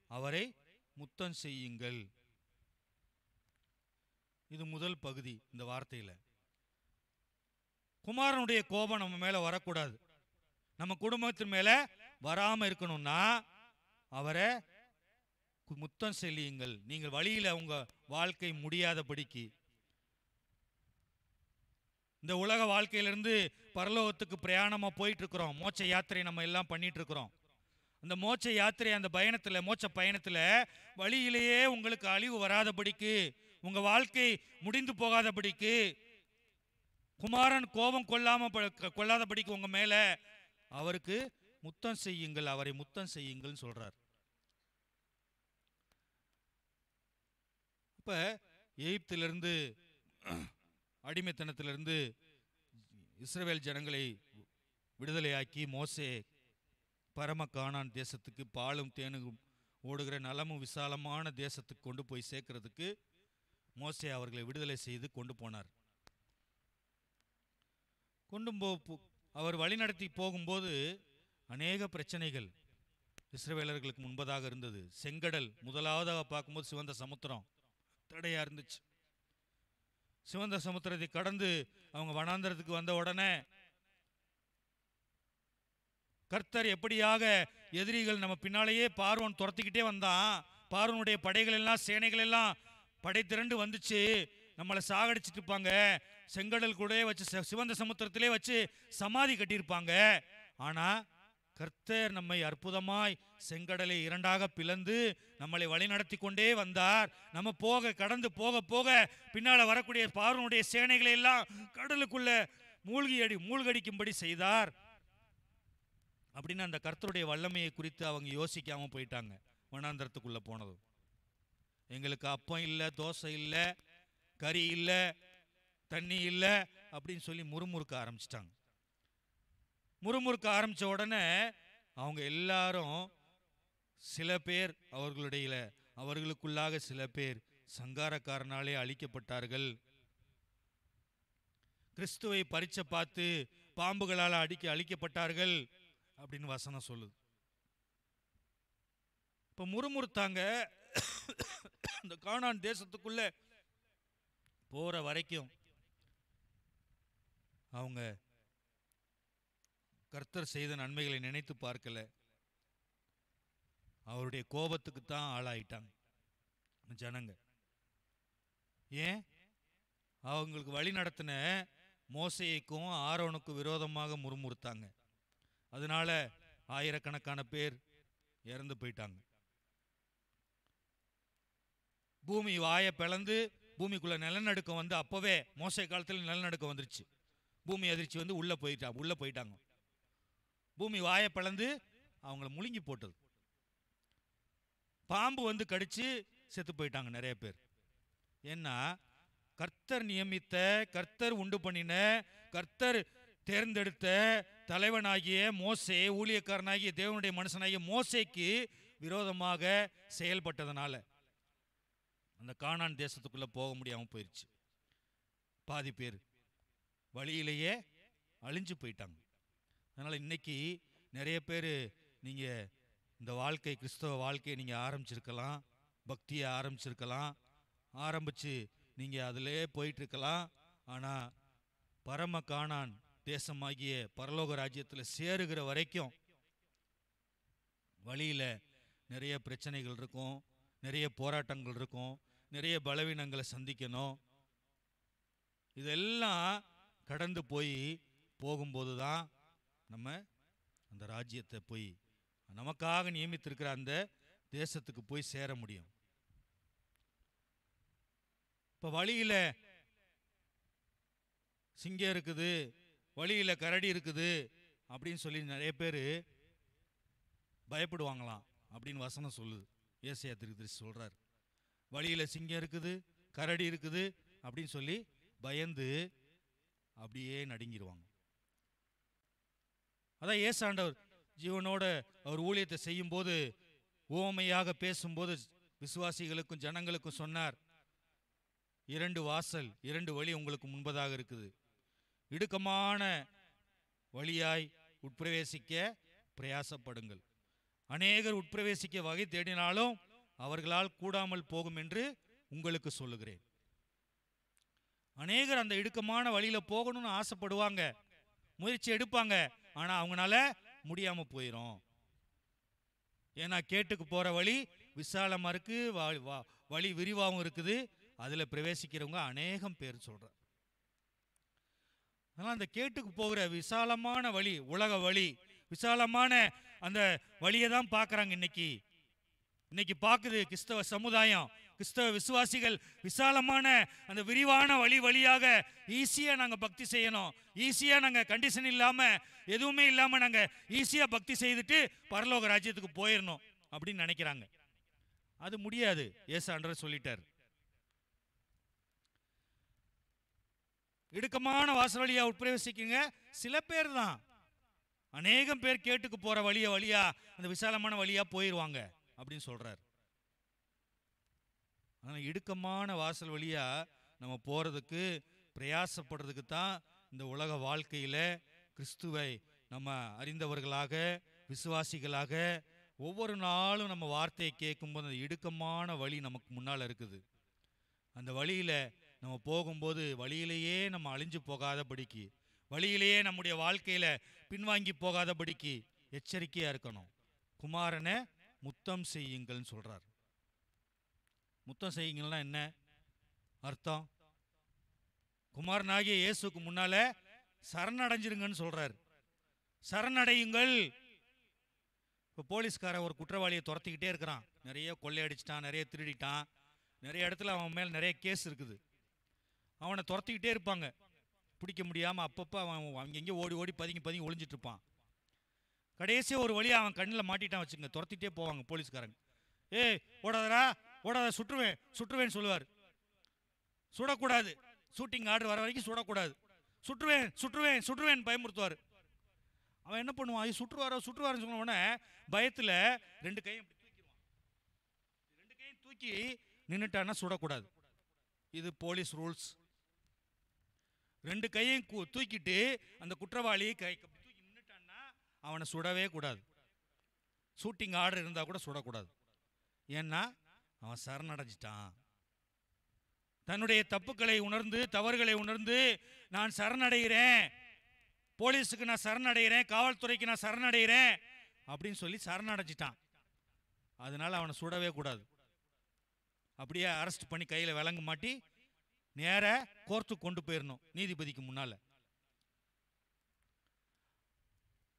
[SPEAKER 1] அவரை முத்தம் செய்யுங்கள். இது முதல் பகுதி. இந்த வார்த்தையில் குமாரனுடைய கோபம் நம்ம மேல வரக்கூடாது, நம்ம குடும்பத்தின் மேல வராம இருக்கணும்னா அவரை முத்தம் செய்யுங்கள். நீங்கள் வழியில உங்க வாழ்க்கை முடியாதபடிக்கு, இந்த உலக வாழ்க்கையிலிருந்து பரலோகத்துக்கு பிரயாணமா போயிட்டு இருக்கிறோம். மோட்ச யாத்திரை நம்ம எல்லாம் பண்ணிட்டு இருக்கிறோம். அந்த மோட்ச யாத்திரை, அந்த பயணத்துல, மோட்ச பயணத்துல வழியிலேயே உங்களுக்கு அழிவு வராதபடிக்கு, உங்க வாழ்க்கை முடிந்து போகாதபடிக்கு, குமாரன் கோபம் கொள்ளாதபடிக்கு உங்க மேல அவருக்கு முத்தம் செய்யுங்கள், அவரை முத்தம் செய்யுங்கள் சொல்றார். அப்ப எகிப்திலிருந்து, அடிமைத்தனத்திலிருந்து இஸ்ரவேல் ஜனங்களை விடுதலையாக்கி மோசே பரம கானான் தேசத்துக்கு, பாலும் தேனும் ஓடுகிற நலமும் விசாலமான தேசத்துக்கு கொண்டு போய் சேர்க்கிறதுக்கு மோசே அவர்களை விடுதலை செய்து கொண்டு போனார். அவர் வழிநடத்தி போகும்போது அநேக பிரச்சனைகள் இஸ்ரவேலர்களுக்கு முன்பதாக இருந்தது. செங்கடல் முதலாவதாக பார்க்கும்போது சிவந்த சமுத்திரம் தடையா இருந்துச்சு. சிவந்த சமுத்திரத்தை கடந்து அவங்க வனாந்தரத்துக்கு வந்த உடனே கர்த்தர் எப்படியாக எதிரிகள் நம்ம பின்னாலேயே பார்வோன் துரத்திக்கிட்டே வந்தான். பார்வோனுடைய படைகள் எல்லாம், சேனைகள் எல்லாம் படை திரண்டு வந்துச்சு, நம்மளை சாகடிச்சிட்டு இருப்பாங்க. செங்கடல் கூட வச்சு, சிவந்த சமுத்திரத்திலே வச்சு சமாதி கட்டியிருப்பாங்க. ஆனா கர்த்தர் நம்மை அற்புதமாய் செங்கடலை இரண்டாக பிளந்து நம்மளை வழிநடத்தி கொண்டே வந்தார். நம்ம கடந்து போக போக பின்னால வரக்கூடிய பார்வோனுடைய சேனைகளை எல்லாம் கடலுக்குள்ள மூழ்கடிக்கும்படி செய்தார். அப்படின்னு அந்த கர்த்தருடைய வல்லமையை குறித்து அவங்க யோசிக்காம போயிட்டாங்க. வனாந்தரத்துக்குள்ள போனதும் எங்களுக்கு அப்பம் இல்லை, தோசை இல்லை, கறி இல்லை, தண்ணி இல்லை அப்படின்னு சொல்லி முறுமுறுக்க ஆரம்பிச்சிட்டாங்க. முறுமுறுக்க ஆரம்பிச்ச உடனே அவங்க எல்லாரும், சில பேர் அவர்களுக்குள்ளாக சில பேர் சங்காரக்காரனாலே அழிக்கப்பட்டார்கள். கிறிஸ்துவை பரீட்சை பார்த்து பாம்புகளால் அழிக்கப்பட்டார்கள் அப்படின்னு வசனம் சொல்லுது. இப்ப முறுமுறுத்தாங்க. இந்த கானான் தேசத்துக்குள்ள போற வரைக்கும் அவங்க கர்த்தர் செய்த நன்மைகளை நினைத்து பார்க்கல. அவருடைய கோபத்துக்கு தான் ஆளாயிட்டாங்க ஜனங்க. ஏன்? அவங்களுக்கு வழி நடத்தின மோசேக்கும் ஆரோனுக்கும் விரோதமாக முறுமுறுத்தாங்க. அதனால ஆயிரக்கணக்கான பேர் இறந்து போயிட்டாங்க. பூமி வாயை பிளந்து பூமிக்குள்ள நிலநடுக்கம் வந்து, அப்பவே மோசே காலத்தில் நிலநடுக்கம் வந்துருச்சு. பூமி அதிர்ச்சி வந்து உள்ள போயிட்டாங்க. பூமி வாயை பிளந்து அவங்கள முழுங்கி போட்டது. பாம்பு வந்து கடிச்சு செத்து போயிட்டாங்க நிறைய பேர். ஏன்னா கர்த்தர் நியமித்த, கர்த்தர் உண்டு பண்ணின, கர்த்தர் தேர்ந்தெடுத்த தலைவனாகிய மோசே, ஊழியக்காரனாகிய தேவனுடைய மனுஷனாகிய மோசேக்கு விரோதமாக செயல்பட்டதனால அந்த கானான் தேசத்துக்குள்ள போக முடியாம போயிடுச்சு. பாதி பேர் வழியிலேயே அழிஞ்சு போயிட்டாங்க. அதனால இன்னைக்கு நிறைய பேர், நீங்க இந்த வாழ்க்கை, கிறிஸ்தவ வாழ்க்கையை நீங்க ஆரம்பிச்சிருக்கலாம், பக்தியை ஆரம்பிச்சிருக்கலாம், ஆரம்பிச்சு நீங்க அதிலே போயிட்டு இருக்கலாம். ஆனா பரம கானான் தேசமாகிய பரலோக ராஜ்யத்தில் சேருகிற வரைக்கும் வழியில நிறைய பிரச்சனைகள் இருக்கும், நிறைய போராட்டங்கள் இருக்கும், நிறைய பலவீனங்களை சந்திக்கணும். இதெல்லாம் கடந்து போகும்போது தான் நம்ம அந்த ராஜ்யத்தை போய், நமக்காக நியமித்திருக்கிற அந்த தேசத்துக்கு போய் சேர முடியும். இப்ப வழியில சிங்கம் இருக்குது, வழியில கரடி இருக்குது அப்படின்னு சொல்லி நிறைய பேர் பயப்படுவாங்களாம் அப்படின்னு வசனம் சொல்லுது. ஏசாயா தீர்க்கதரிசி சொல்றார், வழியில சிங்கம் இருக்குது, கரடி இருக்குது அப்படின்னு சொல்லி பயந்து அப்படியே நடுங்கிடுவாங்க. அதான் ஏசாண்டவர் ஜீவனோட அவர் ஊழியத்தை செய்யும் போது உவமையாக பேசும்போது விசுவாசிகளுக்கும் ஜனங்களுக்கும் சொன்னார், 2 வாசல் 2 வழி உங்களுக்கு முன்பதாக இருக்குது. இடுக்கமான வழியாய் உட்பிரவேசிக்க பிரயாசப்படுங்கள். அநேகர் உட்பிரவேசிக்க வகை தேடினாலும் அவர்களால் கூடாமல் போகும் என்று உங்களுக்கு சொல்லுகிறேன். அநேகர் அந்த இடுக்கமான வழியில போகணும்னு ஆசைப்படுவாங்க, முயற்சி எடுப்பாங்க, ஆனா அவங்களால முடியாம போயிடும். ஏன்னா கேட்டுக்கு போற வழி விசாலமா இருக்கு, வழி விரிவாகவும் இருக்குது, அதுல பிரவேசிக்கிறவங்க அநேகம் பேர் சொல்ற. அதனால அந்த கேட்டுக்கு போகிற விசாலமான வழி, உலக வழி, விசாலமான அந்த வழியை தான் பார்க்குறாங்க. இன்னைக்கு பார்க்குது கிறிஸ்தவ சமுதாயம், கிறிஸ்தவ விசுவாசிகள் விசாலமான அந்த விரிவான வழியாக ஈஸியாக நாங்கள் பக்தி செய்யணும், ஈஸியாக நாங்கள் கண்டிஷன் இல்லாமல் எதுவுமே இல்லாமல் நாங்கள் ஈஸியாக பக்தி செய்துட்டு பரலோக ராஜ்யத்துக்கு போயிடணும் அப்படின்னு நினைக்கிறாங்க. அது முடியாது. ஏசாண்டவர் சொல்லிட்டார், இடுக்கமான வாசல் வழியா உட்பிரவேசிக்குங்க சில பேர் தான், அநேகம் பேர் கேட்டுக்கு போற வழியா அந்த விசாலமான வழியா போயிடுவாங்க அப்படின்னு சொல்றார். ஆனால் இடுக்கமான வாசல் வழியா நம்ம போறதுக்கு பிரயாசப்படுறதுக்கு தான் இந்த உலக வாழ்க்கையில கிறிஸ்துவை நம்ம அறிந்தவர்களாக விசுவாசிகளாக ஒவ்வொரு நாளும் நம்ம வார்த்தையை கேட்கும்போது அந்த இடுக்கமான வழி நமக்கு முன்னால் இருக்குது. அந்த வழியில நம்ம போகும்போது வழியிலேயே நம்ம அழிஞ்சு போகாதபடிக்கு, வழியிலேயே நம்முடைய வாழ்க்கையில பின்வாங்கி போகாதபடிக்கு எச்சரிக்கையா இருக்கணும். குமாரனை முத்தம் செய்யுங்கள்னு சொல்றார். முத்தம் செய்யுங்கள்னா என்ன அர்த்தம்? குமாரனாகிய இயேசுக்கு முன்னால சரணடைஞ்சிருங்கன்னு சொல்றார். சரணடையுங்கள். இப்போ போலீஸ்காரன் ஒரு குற்றவாளியை துரத்திக்கிட்டே இருக்கிறான், நிறைய கொள்ளையடிச்சிட்டான், நிறைய திருடிட்டான், நிறைய இடத்துல அவன் மேல் நிறைய கேஸ் இருக்குது. அவனை துரத்திக்கிட்டே இருப்பாங்க, பிடிக்க முடியாமல் அப்பப்போ அவன் அங்கெங்கே ஓடி பதுங்கி ஒளிஞ்சிட்டு இருப்பான். கடைசியாக ஒரு வழியாக அவன் கண்ணில் மாட்டிட்டான் வச்சுங்க, துரத்திட்டே போவாங்க போலீஸ்காரங்க. ஏய் ஓடாதரா ஓடாத, சுற்றுவேன்னு சொல்லுவார். சுடக்கூடாது, ஷூட்டிங் ஆர்டர் வர வரைக்கும் சுடக்கூடாது, சுற்றுவேன் பயமுறுத்துவார். அவன் என்ன பண்ணுவான், சுற்றுவாருன்னு சொன்ன உடனே பயத்தில் 2 கையும் தூக்கிடுவான். 2 கையும் தூக்கி நின்றுட்டான்னா சுடக்கூடாது. இது போலீஸ் ரூல்ஸ். 2 கையும் தூக்கிட்டு அந்த குற்றவாளி தூக்கி நின்றுட்டான்னா அவனை சுடவே கூடாது. ஷூட்டிங் ஆர்டர் இருந்தால் கூட சுடக்கூடாது. ஏன்னா அவன் சரணடைஞ்சிட்டான். தன்னுடைய தப்புக்களை உணர்ந்து, தவறுகளை உணர்ந்து, நான் சரணடைகிறேன், போலீஸுக்கு நான் சரணடைகிறேன், காவல்துறைக்கு நான் சரணடைகிறேன் அப்படின்னு சொல்லி சரணடைஞ்சிட்டான். அதனால அவனை சுடவே கூடாது. அப்படியே அரெஸ்ட் பண்ணி கையில் விலங்கு மாட்டி நேர கோர்ட்டுக்கு கொண்டு போயிடணும், நீதிபதிக்கு முன்னால.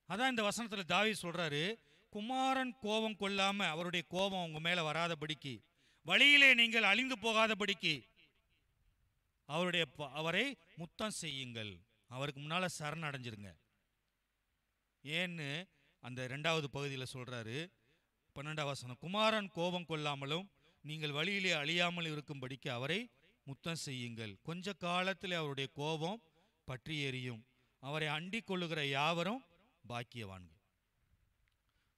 [SPEAKER 1] அதான் இந்த வசனத்தில் தாவீது சொல்றாரு, குமாரன் கோபம் கொள்ளாம அவருடைய கோபம் உங்க மேல வராதபடிக்கு, வழியிலே நீங்கள் அழிந்து போகாதபடிக்கு அவரை முத்தம் செய்யுங்கள், அவருக்கு முன்னால சரணடைஞ்சிருங்க. ஏன்னு அந்த 2வது பகுதியில் சொல்றாரு, 12ஆம் வசனம், குமாரன் கோபம் கொள்ளாமலும் நீங்கள் வழியிலே அழியாமல் இருக்கும்படிக்கு அவரை முத்தம் செய்யுங்கள். கொஞ்ச காலத்தில் அவருடைய கோபம் பற்றி எரியும், அவரை அண்டிக் கொள்ளுகிற யாவரும் பாக்கியவான்கள்.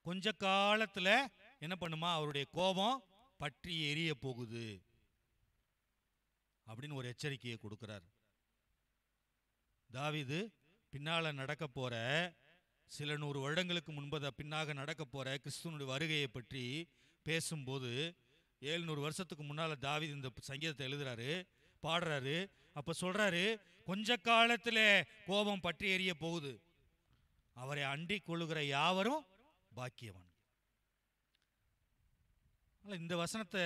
[SPEAKER 1] கொஞ்ச காலத்துல என்ன பண்ணுமா, அவருடைய கோபம் பற்றி எரிய போகுது அப்படின்னு ஒரு எச்சரிக்கையை கொடுக்கிறார். தாவீது பின்னால நடக்க போற சில 100 வருடங்களுக்கு பின்னாக நடக்க போற கிறிஸ்துவனுடைய வருகையை பற்றி பேசும்போது 700 வருஷத்துக்கு முன்னால தாவீது இந்த சங்கீதத்தை எழுதுறாரு, பாடுறாரு. அப்ப சொல்றாரு, கொஞ்ச காலத்துல கோபம் பற்றி எரிய போகுது, அவரை அண்டிக் கொள்ளுகிற யாவரும் பாக்கியவான். இந்த வசனத்தை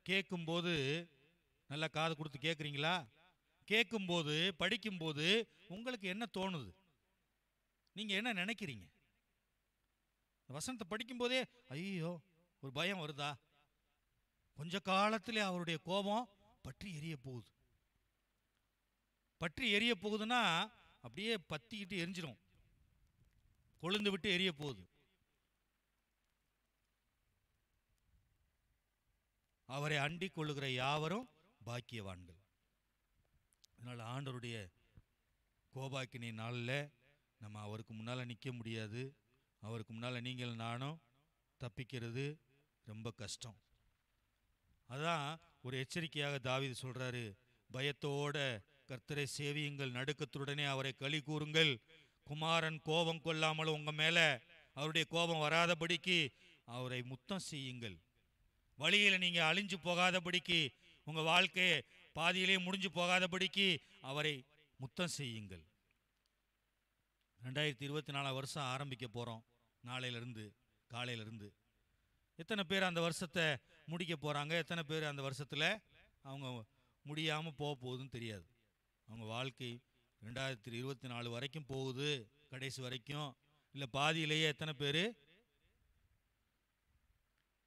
[SPEAKER 1] கேட்கும்போது நல்லா காது கொடுத்து கேட்குறீங்களா? கேட்கும்போது படிக்கும்போது உங்களுக்கு என்ன தோணுது? நீங்க என்ன நினைக்கிறீங்க? வசனத்தை படிக்கும்போதே ஐயோ ஒரு பயம் வருதா? கொஞ்ச காலத்திலே அவருடைய கோபம் பற்றி எரிய போகுது. பற்றி எரிய போகுதுன்னா அப்படியே பத்திக்கிட்டு எரிஞ்சிடும், கொழுந்து விட்டு எரிய போகுது. அவரை அண்டிக் கொள்ளுகிற யாவரும் பாக்கியவான்கள். அதனால் ஆண்டவருடைய கோபாக்கினை நாளில் நம்ம அவருக்கு முன்னால் நிற்க முடியாது. அவருக்கு முன்னால் நீங்கள் நானும் தப்பிக்கிறது ரொம்ப கஷ்டம். அதான் ஒரு எச்சரிக்கையாக தாவீது சொல்றாரு, பயத்தோட கர்த்தரை சேவியுங்கள், நடுக்கத்துடனே அவரை களி கூறுங்கள். குமாரன் கோபம் கொள்ளாமல் உங்க மேல அவருடைய கோபம் வராதபடிக்கு அவரை முத்தம் செய்யுங்கள். வழியில நீங்க அழிஞ்சு போகாதபடிக்கு, உங்க வாழ்க்கையை பாதியிலே முடிஞ்சு போகாதபடிக்கு அவரை முத்தம் செய்யுங்கள். 2024 வருஷம் ஆரம்பிக்க போறோம். நாளையிலிருந்து, காலையிலிருந்து எத்தனை பேர் அந்த வருஷத்தை முடிக்க போறாங்க, எத்தனை பேர் அந்த வருஷத்துல அவங்க முடியாம போக போகுதுன்னு தெரியாது. அவங்க வாழ்க்கை 2024 வரைக்கும் போகுது, கடைசி வரைக்கும், இல்லை பாதியிலேயே எத்தனை பேர்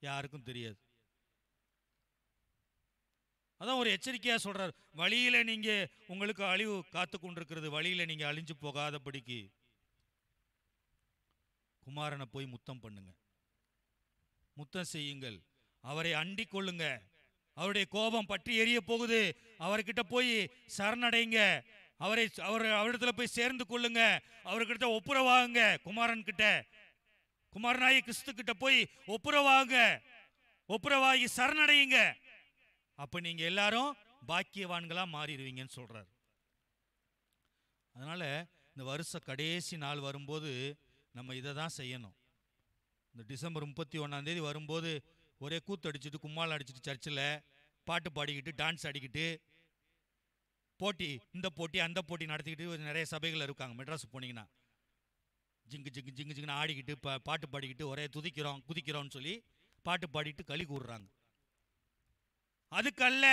[SPEAKER 1] யாருக்கும் தெரியாது. அதான் ஒரு எச்சரிக்கையா சொல்றார், வழியில நீங்க உங்களுக்கு அழிவு காத்து கொண்டிருக்கிறது, வழியில நீங்க அழிஞ்சு போகாதபடிக்கு குமாரனை போய் முத்தம் பண்ணுங்க, முத்தம் செய்யுங்கள், அவரை அண்டிக் கொள்ளுங்க. அவருடைய கோபம் பற்றி எரிய போகுது, அவர்கிட்ட போய் சரணடைங்க, அவரிடத்துல போய் சேர்ந்து கொள்ளுங்க, அவர்கிட்ட ஒப்புரவாகுங்க. குமாரன் கிட்ட, குமாரனாகி கிறிஸ்து கிட்ட போய் ஒப்புரவாகுங்க, ஒப்புரவாகி சரணடையுங்க. அப்ப நீங்க எல்லாரும் பாக்கியவான்களா மாறிடுவீங்கன்னு சொல்றாரு. அதனால இந்த வருஷ கடைசி நாள் வரும்போது நம்ம இதை தான் செய்யணும். இந்த டிசம்பர் 31 வரும்போது ஒரே கூத்து அடிச்சுட்டு, கும்மால் அடிச்சுட்டு, சர்ச்சில் பாட்டு பாடிக்கிட்டு, டான்ஸ் ஆடிக்கிட்டு, போட்டி, இந்த போட்டி அந்த போட்டி நடத்திக்கிட்டு நிறைய சபைகள் இருக்காங்க. மெட்ராஸ் போனீங்கன்னா ஜிங்கு ஜிங்கு ஜிங்கு ஜிங்குன்னு ஆடிக்கிட்டு, பாட்டு பாடிக்கிட்டு, ஒரே துதிக்கிறோம் குதிக்கிறோம்னு சொல்லி பாட்டு பாடிட்டு களி கூறுறாங்க. அதுக்கல்ல,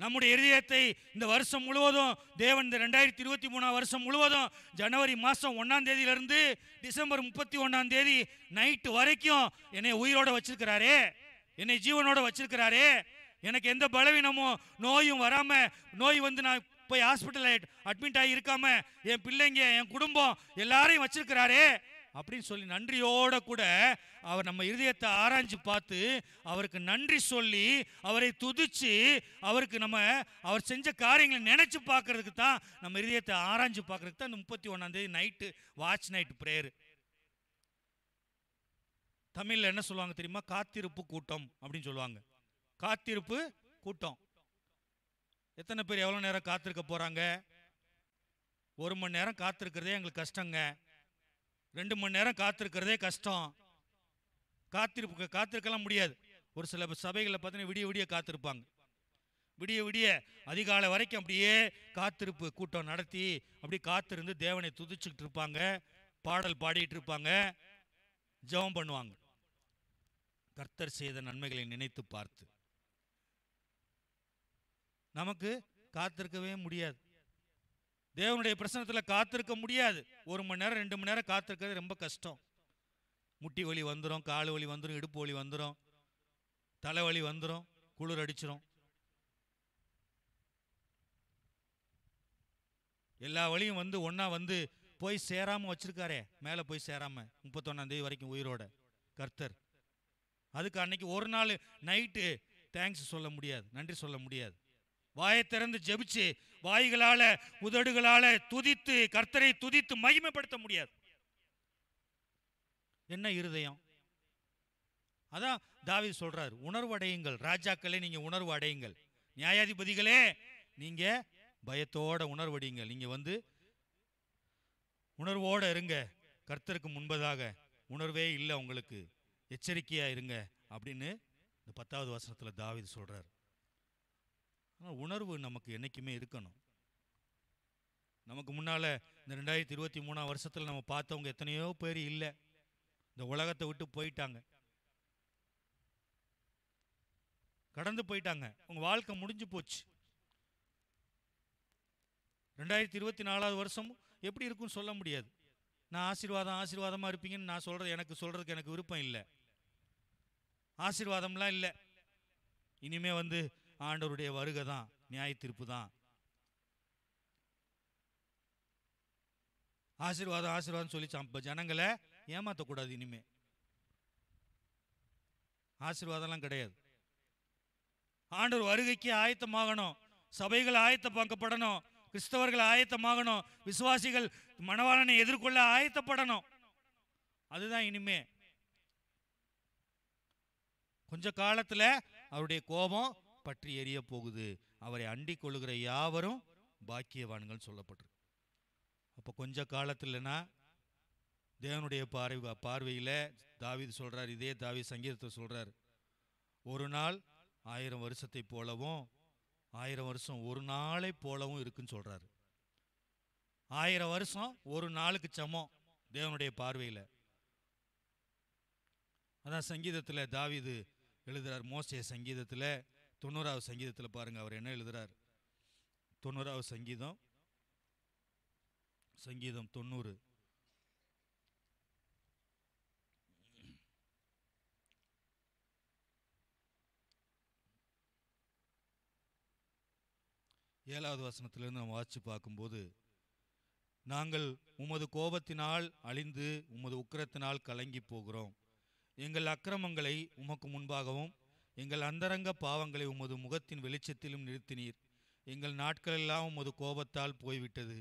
[SPEAKER 1] நம்முடைய இதயத்தை இந்த வருஷம் முழுவதும் தேவன், இந்த 2023 வருஷம் முழுவதும் ஜனவரி மாதம் 1ஆம் தேதியிலிருந்து டிசம்பர் 31ஆம் தேதி நைட்டு வரைக்கும் என்னை உயிரோட வச்சிருக்கிறாரே, என்னை ஜீவனோட வச்சிருக்கிறாரே. எனக்கு எந்த பலவீனமும் நோயும் வராம, நோய் வந்து நான் போய் ஹாஸ்பிட்டல் அட்மிட் ஆகி இருக்காம, என் பிள்ளைங்க, என் குடும்பம் எல்லாரையும் வச்சிருக்கிறாரே அப்படின்னு சொல்லி நன்றியோட கூட அவர் நம்ம இருதயத்தை ஆராய்ஞ்சு பார்த்து அவருக்கு நன்றி சொல்லி அவரை துதிச்சு அவருக்கு நம்ம அவர் செஞ்ச காரியங்களை நினைச்சு பார்க்கறதுக்கு தான், நம்ம இருதயத்தை ஆராய்ஞ்சு பார்க்கறதுக்கு தான் இந்த 31ஆம் தேதி நைட்டு வாட்ச் நைட் பிரேயர். தமிழ்ல என்ன சொல்லுவாங்க தெரியுமா? காத்திருப்பு கூட்டம் அப்படின்னு சொல்லுவாங்க. காத்திருப்பு கூட்டம். எத்தனை பேர் எவ்வளவு நேரம் காத்திருக்க போறாங்க? 1 மணி நேரம் காத்திருக்கிறதே எங்களுக்கு கஷ்டங்க, 2 மணி நேரம் காத்திருக்கிறதே கஷ்டம். காத்திருக்கலாம் முடியாது. ஒரு சில சபைகளில் பார்த்தீங்கன்னா விடிய விடிய காத்திருப்பாங்க, விடிய விடிய அதிகாலை வரைக்கும் அப்படியே காத்திருப்பு கூட்டம் நடத்தி அப்படி காத்திருந்து தேவனை துதிச்சுக்கிட்டு இருப்பாங்க, பாடல் பாடிட்டு இருப்பாங்க, ஜெபம் பண்ணுவாங்க, கர்த்தர் செய்த நன்மைகளை நினைத்து பார்த்து. நமக்கு காத்திருக்கவே முடியாது, தேவனுடைய பிரசன்னத்தில் காத்திருக்க முடியாது. 1 மணி நேரம் 2 மணி நேரம் காத்திருக்கிறது ரொம்ப கஷ்டம். முட்டி வலி வந்துடும், கால் வலி வந்துடும், இடுப்பு வலி வந்துடும், தலைவலி வந்துடும், குளிர் அடிச்சிடும், எல்லா வழியும் வந்து ஒன்னா வந்து போய் சேராம வச்சிருக்காரே, மேலே போய் சேராம 31ஆம் தேதி வரைக்கும் உயிரோட கர்த்தர். அதுக்கு அன்னைக்கு ஒரு நாள் நைட்டு தேங்க்ஸ் சொல்ல முடியாது, நன்றி சொல்ல முடியாது. வாயை திறந்து ஜெபிச்சு வாய்களால உதடுகளால துதித்து கர்த்தரை துதித்து மகிமைப்படுத்த முடியாது. என்ன இருதயம்? அதான் தாவீது சொல்றாரு, உணர்வு அடையுங்கள், ராஜாக்களே நீங்க உணர்வு அடையுங்கள், நியாயாதிபதிகளே நீங்க பயத்தோட உணர்வடையுங்கள், நீங்க வந்து உணர்வோட இருங்க, கர்த்தருக்கு முன்பதாக உணர்வே இல்லை உங்களுக்கு, எச்சரிக்கையா இருங்க அப்படின்னு இந்த 10வது வசனத்துல தாவீது சொல்றாரு. உணர்வு நமக்கு என்னைக்குமே இருக்கணும். நமக்கு முன்னால இந்த 2023 வருஷத்துல நம்ம பார்த்தவங்க எத்தனையோ பேர் இல்லை, இந்த உலகத்தை விட்டு போயிட்டாங்க, கடந்து போயிட்டாங்க, உங்க வாழ்க்கை முடிஞ்சு போச்சு. 2024 வருஷம் எப்படி இருக்குன்னு சொல்ல முடியாது. நான் ஆசீர்வாதமா இருப்பீங்கன்னு நான் சொல்றது, சொல்றதுக்கு எனக்கு விருப்பம் இல்லை. ஆசீர்வாதம்லாம் இல்லை. இனிமே வந்து ஆண்டவருடைய வருகை தான், நியாய தீர்ப்பு தான். ஆசீர்வாதம் சொல்லி ஜனங்களை ஏமாற்றக்கூடாது. இனிமே ஆசீர்வாதம்லாம் கிடையாது. ஆண்டவர் வருகைக்கு ஆயத்தமாகணும். சபைகள் ஆயத்தமாக்கப்படணும். கிறிஸ்தவர்கள் ஆயத்தமாகணும். விசுவாசிகள் மணவாளனை எதிர்கொள்ள ஆயத்தப்படணும். அதுதான் இனிமே. கொஞ்ச காலத்துல அவருடைய கோபம் பற்றி எரிய போகுது. அவரை அண்டிக் கொள்ளுகிற யாவரும் பாக்கியவான்கள் சொல்லப்பட்டிருக்கு. அப்போ கொஞ்ச காலத்துலனா தேவனுடைய பார்வையில தாவீது சொல்றார், இதே தாவீது சங்கீதத்தை சொல்றார், ஒரு நாள் 1000 வருஷத்தை போலவும் 1000 வருஷம் ஒரு நாளை போலவும் இருக்குன்னு சொல்றாரு. 1000 வருஷம் ஒரு நாளுக்கு சமம் தேவனுடைய பார்வையில. அதான் சங்கீதத்தில் தாவீது எழுதுறார். மோசே சங்கீதத்தில் 90வது சங்கீதத்தில் பாருங்க அவர் என்ன எழுதுறார். 90வது சங்கீதம் 90. ஏழாவது வசனத்திலிருந்து நம்ம வாசிச்சு பார்க்கும்போது, நாங்கள் உமது கோபத்தினால் அழிந்து உமது உக்கிரத்தினால் கலங்கி போகிறோம். எங்கள் அக்கிரமங்களை உமக்கு முன்பாகவும் எங்கள் அந்தரங்க பாவங்களை உமது முகத்தின் வெளிச்சத்திலும் நிறுத்தினீர். எங்கள் நாட்களெல்லாம் உமது கோபத்தால் போய்விட்டது.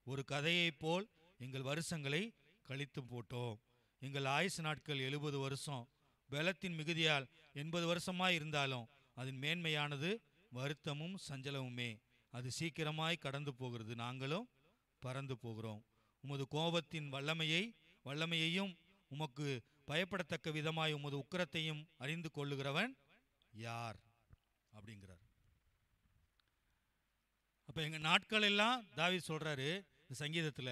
[SPEAKER 1] ஒரு கதையைப் போல் எங்கள் வருஷங்களை கழித்து போட்டோம். எங்கள் ஆயுசு நாட்கள் 70 வருஷம். பலத்தின் மிகுதியால் 80 வருஷமாய் இருந்தாலும் அதன் மேன்மையானது வருத்தமும் சஞ்சலமுமே. அது சீக்கிரமாய் கடந்து போகிறது, நாங்களும் பறந்து போகிறோம். உமது கோபத்தின் வல்லமையையும் உமக்கு பயப்படத்தக்க விதமாய் உமது உக்கிரத்தையும் அறிந்து கொள்ளுகிறவன் யார் அப்படிங்கிறார். அப்ப எங்க நாட்கள் எல்லாம் தாவீது சொல்றாரு, இந்த சங்கீதத்துல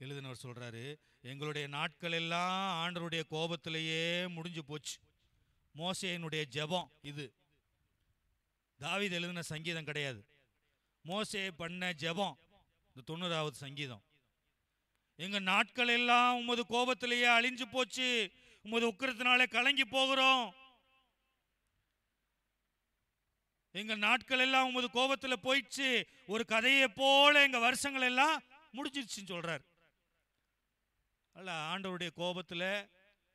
[SPEAKER 1] எழுதினவர் சொல்றாரு, எங்களுடைய நாட்கள் எல்லாம் ஆண்டவருடைய கோபத்திலேயே முடிஞ்சு போச்சு. மோசேயினுடைய ஜெபம் இது. தாவீது எழுதின சங்கீதம் கிடையாது. மோசே பண்ண ஜெபம் இந்த 90வது சங்கீதம். எங்க நாட்கள் எல்லாம் உமது கோபத்திலேயே அழிஞ்சு போச்சு, உமது உக்கிரத்தினாலே கலங்கி போகிறோம். எங்க நாட்கள் எல்லாம் உமது கோபத்தில் போயிடுச்சு, ஒரு கதையை போல எங்க வருஷங்கள் எல்லாம் முடிஞ்சிருச்சுன்னு சொல்றார். அல்ல, ஆண்டவருடைய கோபத்தில்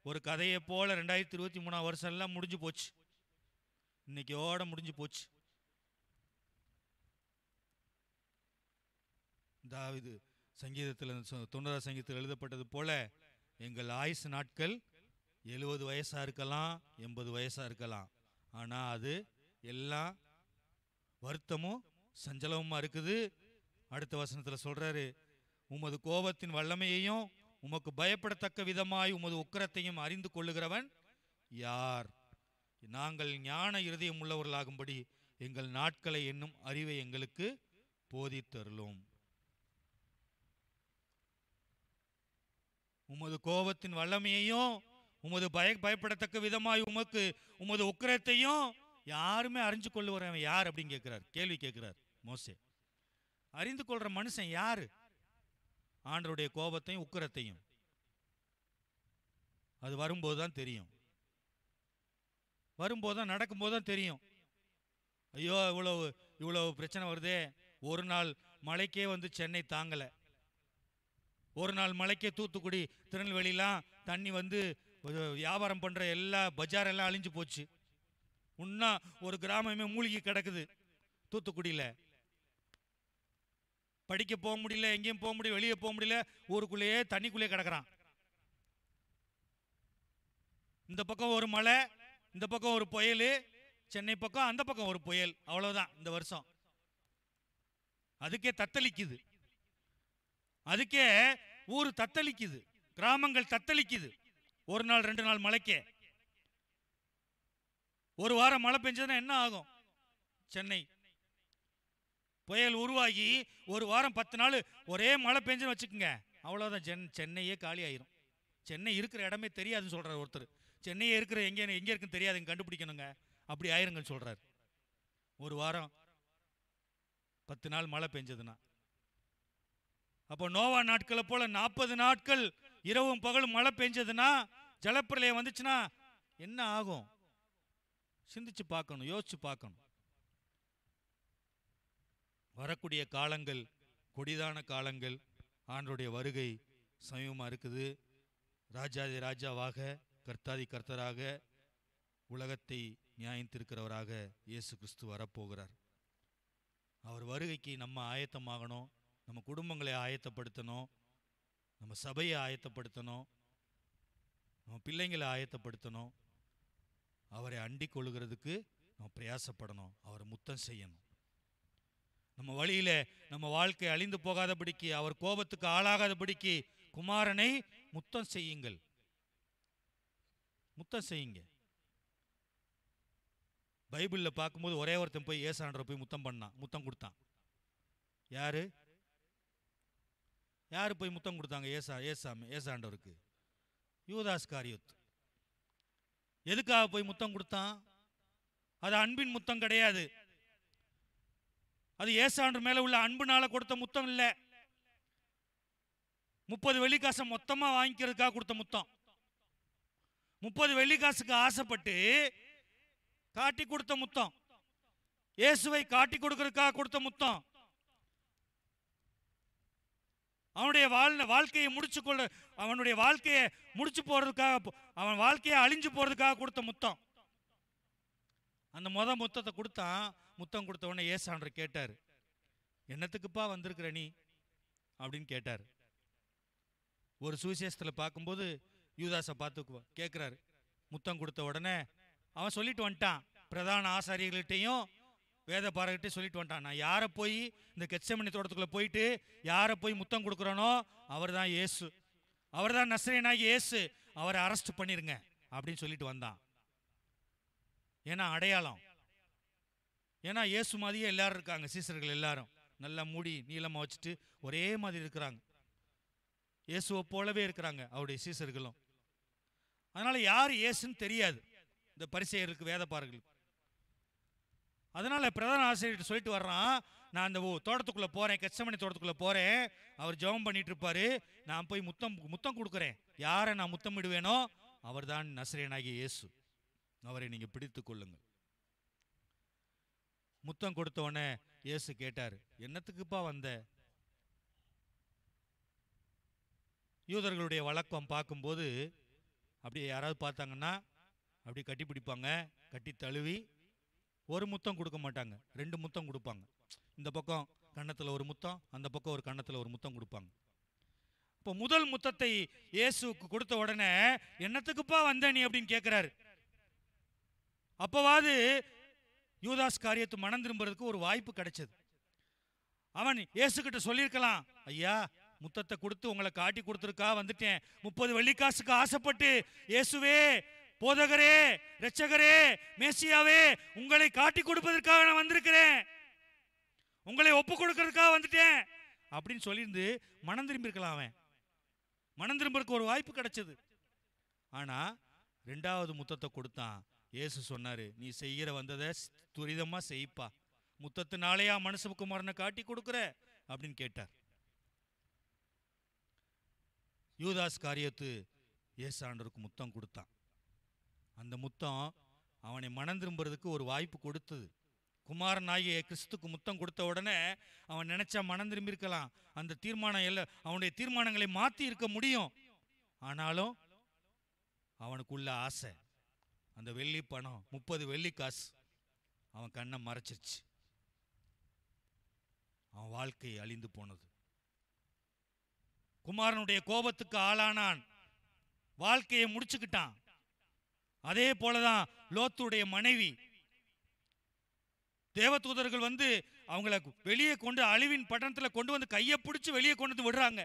[SPEAKER 1] ஒரு கதையை போல 2023 வருஷம் எல்லாம் முடிஞ்சு போச்சு, இன்னைக்கோட முடிஞ்சு போச்சு. தாவீது சங்கீதத்தில் 90வது சங்கீதத்தில் எழுதப்பட்டது போல எங்கள் ஆயுசு நாட்கள் 70 வயசா இருக்கலாம், 80 வயசா இருக்கலாம். ஆனா அது எல்லாம் வருத்தமும் சஞ்சலமுமா இருக்குது. அடுத்த வசனத்தில் சொல்றாரு, உமது கோபத்தின் வல்லமையையும் உமக்கு பயப்படத்தக்க விதமாய் உமது உக்கிரத்தையும் அறிந்து கொள்ளுகிறவன் யார்? நாங்கள் ஞான இருதயம் உள்ளவர்களாகும்படி எங்கள் நாட்களை என்னும் அறிவை எங்களுக்கு போதித்தருளும். உமது கோபத்தின் வல்லமையையும் உமது பயப்படத்தக்க விதமாய் உமது உக்கிரத்தையும் யாருமே அறிஞ்சு கொள்ளுகிறவன் யார் அப்படின்னு கேட்கிறார், கேள்வி கேட்கிறார் மோசே. அறிந்து கொள்ற மனுஷன் யாரு? ஆண்டவருடைய கோபத்தையும் உக்கிரத்தையும் அது வரும்போதுதான் தெரியும், வரும்போதுதான் நடக்கும்போதுதான் தெரியும். ஐயோ இவ்வளவு பிரச்சனை வருதே. ஒரு நாள் மழைக்கே வந்து சென்னை தாங்கலை, ஒரு நாள் மழைக்கே தூத்துக்குடி திருநெல்வேலிலாம் தண்ணி வந்து வியாபாரம் பண்ற எல்லா பஜாரெல்லாம் அழிஞ்சு போச்சு. உன்னா ஒரு கிராமமே மூழ்கி கிடக்குது தூத்துக்குடியில். படிக்க போக முடியல, எங்கேயும் போக முடியல, வெளியே போக முடியல, ஊருக்குள்ளேயே தண்ணிக்குள்ளேயே கிடக்குறான். இந்த பக்கம் ஒரு மழை, இந்த பக்கம் ஒரு புயல், சென்னை பக்கம் அந்த பக்கம் ஒரு புயல், அவ்வளவுதான் இந்த வருஷம். அதுக்கே தத்தளிக்குது, அதுக்கே ஊர் தத்தளிக்குது, கிராமங்கள் தத்தளிக்குது. ஒரு நாள் 2 நாள் மழைக்கே. ஒரு வாரம் மழை பெஞ்சதுன்னா என்ன ஆகும்? சென்னை புயல் உருவாகி ஒரு வாரம் 10 நாள் ஒரே மழை பெஞ்சுன்னு வச்சுக்கோங்க, அவ்வளோதான், சென்னையே காலி ஆயிரும். சென்னை இருக்கிற இடமே தெரியாதுன்னு சொல்றாரு ஒருத்தர். சென்னையே இருக்கிற எங்கே இருக்குன்னு தெரியாதுங்க, கண்டுபிடிக்கணுங்க, அப்படி ஆயிருங்கன்னு சொல்றாரு. ஒரு வாரம் 10 நாள் மழை பெஞ்சதுன்னா, அப்போ நோவா நாட்களை போல 40 நாட்கள் இரவும் பகலும் மழை பெஞ்சதுன்னா, ஜலப்பிரளயம் வந்துச்சுன்னா என்ன ஆகும்? சிந்திச்சு பார்க்கணும், யோசிச்சு பார்க்கணும். வரக்கூடிய காலங்கள் கொடிதான காலங்கள். ஆண்டவருடைய வருகை சமீபமாக இருக்குது. ராஜாதி ராஜாவாக கர்த்தாதி கர்த்தராக உலகத்தை நியாயத்திருக்கிறவராக இயேசு கிறிஸ்து வரப்போகிறார். அவர் வருகைக்கு நம்ம ஆயத்தமாகணும். நம்ம குடும்பங்களை ஆயத்தப்படுத்தணும், நம்ம சபையை ஆயத்தப்படுத்தணும், நம்ம பிள்ளைங்களை ஆயத்தப்படுத்தணும். அவரை அண்டிக் கொள்ளுகிறதுக்கு நம்ம பிரயாசப்படணும். அவரை முத்தம் செய்யணும். நம்ம வழியில நம்ம வாழ்க்கை அழிந்து போகாதபடிக்கு, அவர் கோபத்துக்கு ஆளாகாதபடிக்கு குமாரனை முத்தம் செய்யுங்கள். முத்தம் செய்யுங்க. பைபிளில் பார்க்கும்போது ஒரே ஒருத்தன் போய் ஏசாண்டரை போய் முத்தம் கொடுத்தான். யாரு யாரு போய் முத்தம் கொடுத்தாங்க? ஏசாண்டவருக்கு யூதாஸ் காரியோத். எதுக்காக போய் முத்தம் கொடுத்தான்? அது அன்பின் முத்தம் கிடையாது. அது ஏசாண்டர் மேல உள்ள அன்புனால கொடுத்த முத்தம் இல்ல. 30 வெள்ளிக்காசை மொத்தமா வாங்கிக்கிறதுக்காக கொடுத்த முத்தம். 30 வெள்ளிக்காசுக்கு ஆசைப்பட்டு காட்டி கொடுத்த முத்தம். இயேசுவை காட்டி கொடுக்கிறதுக்காக கொடுத்த முத்தம். அவனுடைய வாழ்க்கையை அவனுடைய வாழ்க்கையை முடிச்சு போறதுக்காக, அவன் வாழ்க்கையை அழிஞ்சு போறதுக்காக கொடுத்த முத்தம். அந்த முத்தத்தை கொடுத்தான். முத்தம் கொடுத்த உடனே ஏசாண்டர் கேட்டார், என்னத்துக்குப்பா வந்திருக்கிற நீ அப்படின்னு கேட்டார். ஒரு சுவிசேஷத்தில் பார்க்கும்போது யூதாஸை பார்த்து கேட்குறாரு. முத்தம் கொடுத்த உடனே அவன் சொல்லிட்டு வந்துட்டான். பிரதான ஆசாரியர்கள்ட்டையும் வேத பாரகர்கிட்டையும் சொல்லிட்டு வந்துட்டான், நான் யாரை போய் இந்த கெத்செமனி தோட்டத்துக்குள்ளே போயிட்டு யாரை போய் முத்தம் கொடுக்குறானோ அவர் தான் இயேசு, அவர் தான் நசரேயனாகிய இயேசு, அவரை அரெஸ்ட் பண்ணிருங்க அப்படின்னு சொல்லிட்டு வந்தான். ஏன்னா அடையாளம். ஏன்னா இயேசு மாதிரியே எல்லாரும் இருக்காங்க. சீசர்கள் எல்லாரும் நல்லா மூடி நீளமாக வச்சுட்டு ஒரே மாதிரி இருக்கிறாங்க. இயேசுவை போலவே இருக்கிறாங்க அவருடைய சீசர்களும். அதனால யார் இயேசுன்னு தெரியாது இந்த பரிசேயருக்கு, வேதபாரர்களுக்கு. அதனால பிரதான ஆசிரியர்கிட்ட சொல்லிட்டு வர்றான், நான் அந்த தோட்டத்துக்குள்ள போறேன், கெத்செமனி தோட்டத்துக்குள்ள போறேன், அவர் ஜெபம் பண்ணிட்டு இருப்பாரு, நான் போய் முத்தம் கொடுக்குறேன். யாரை நான் முத்தம் விடுவேனோ அவர் தான் நசரேயனாகிய இயேசு, அவரை நீங்க பிடித்து கொள்ளுங்கள். முத்தம் கொடுத்த உடனே இயேசு கேட்டார், என்னத்துக்குப்பா வந்த? யூதர்களுடைய வழக்கம் பார்க்கும்போது அப்படியே யாராவது பார்த்தாங்கன்னா அப்படி கட்டி பிடிப்பாங்க, கட்டி தழுவி ஒரு முத்தம் கொடுக்க மாட்டாங்க, 2 முத்தம் கொடுப்பாங்க. இந்த பக்கம் கன்னத்தில் ஒரு முத்தம், அந்த பக்கம் ஒரு கன்னத்தில் ஒரு முத்தம் கொடுப்பாங்க. இப்போ முதல் முத்தத்தை இயேசுக்கு கொடுத்த உடனே என்னத்துக்குப்பா வந்த நீ அப்படின்னு கேட்கிறாரு. அப்பவாது யூதாஸ் காரியத்து மனம் திரும்புறதுக்கு ஒரு வாய்ப்பு கிடைச்சது. அவன் இயேசு கிட்ட சொல்லியிருக்கலாம், ஐயா முத்தத்தை கொடுத்து உங்களை காட்டி கொடுத்துருக்கா வந்துட்டேன், 30 வெள்ளிக்காசுக்கு ஆசைப்பட்டு இயேசுவே, போதகரே, இரட்சகரே, மேசியாவே, உங்களை காட்டி கொடுப்பதற்காக நான் வந்திருக்கிறேன், உங்களை ஒப்பு கொடுக்கறதுக்காக வந்துட்டேன் அப்படின்னு சொல்லியிருந்து மனம் திரும்பி இருக்கலாம். அவன் மனம் திரும்பறதுக்கு ஒரு வாய்ப்பு கிடைச்சது. ஆனா 2வது முத்தத்தை கொடுத்தான். இயேசு சொன்னாரு, நீ செய்கிற வந்ததை துரிதமா செய்ப்பா, முத்தத்தினாலேயா மனுஷகுமாரனை காட்டி கொடுக்குற அப்படின்னு கேட்டார். யூதாஸ் காரியத்து ஏசாண்டருக்கு முத்தம் கொடுத்தான். அந்த முத்தம் அவனை மனம் திரும்புறதுக்கு ஒரு வாய்ப்பு கொடுத்தது. குமாரனாகிய கிறிஸ்துக்கு முத்தம் கொடுத்த உடனே அவன் நினைச்சா மனம் திரும்பி இருக்கலாம். அந்த தீர்மானம் எல்லாம் அவனுடைய தீர்மானங்களை மாற்றி இருக்க முடியும். ஆனாலும் அவனுக்குள்ள ஆசை, அந்த வெள்ளி பணம் 30 வெள்ளிக்காசு அவன் கண்ணை மறைச்சிருச்சு. அவன் வாழ்க்கை அழிந்து போனது. குமாரனுடைய கோபத்துக்கு ஆளானான், வாழ்க்கையை முடிச்சுக்கிட்டான். அதே போலதான் லோத்துடைய மனைவி. தேவதூதர்கள் வந்து அவங்கள வெளியே கொண்டு அழிவின் பட்டணத்தில் கொண்டு வந்து கையை பிடிச்சு வெளியே கொண்டு வந்து விடுறாங்க.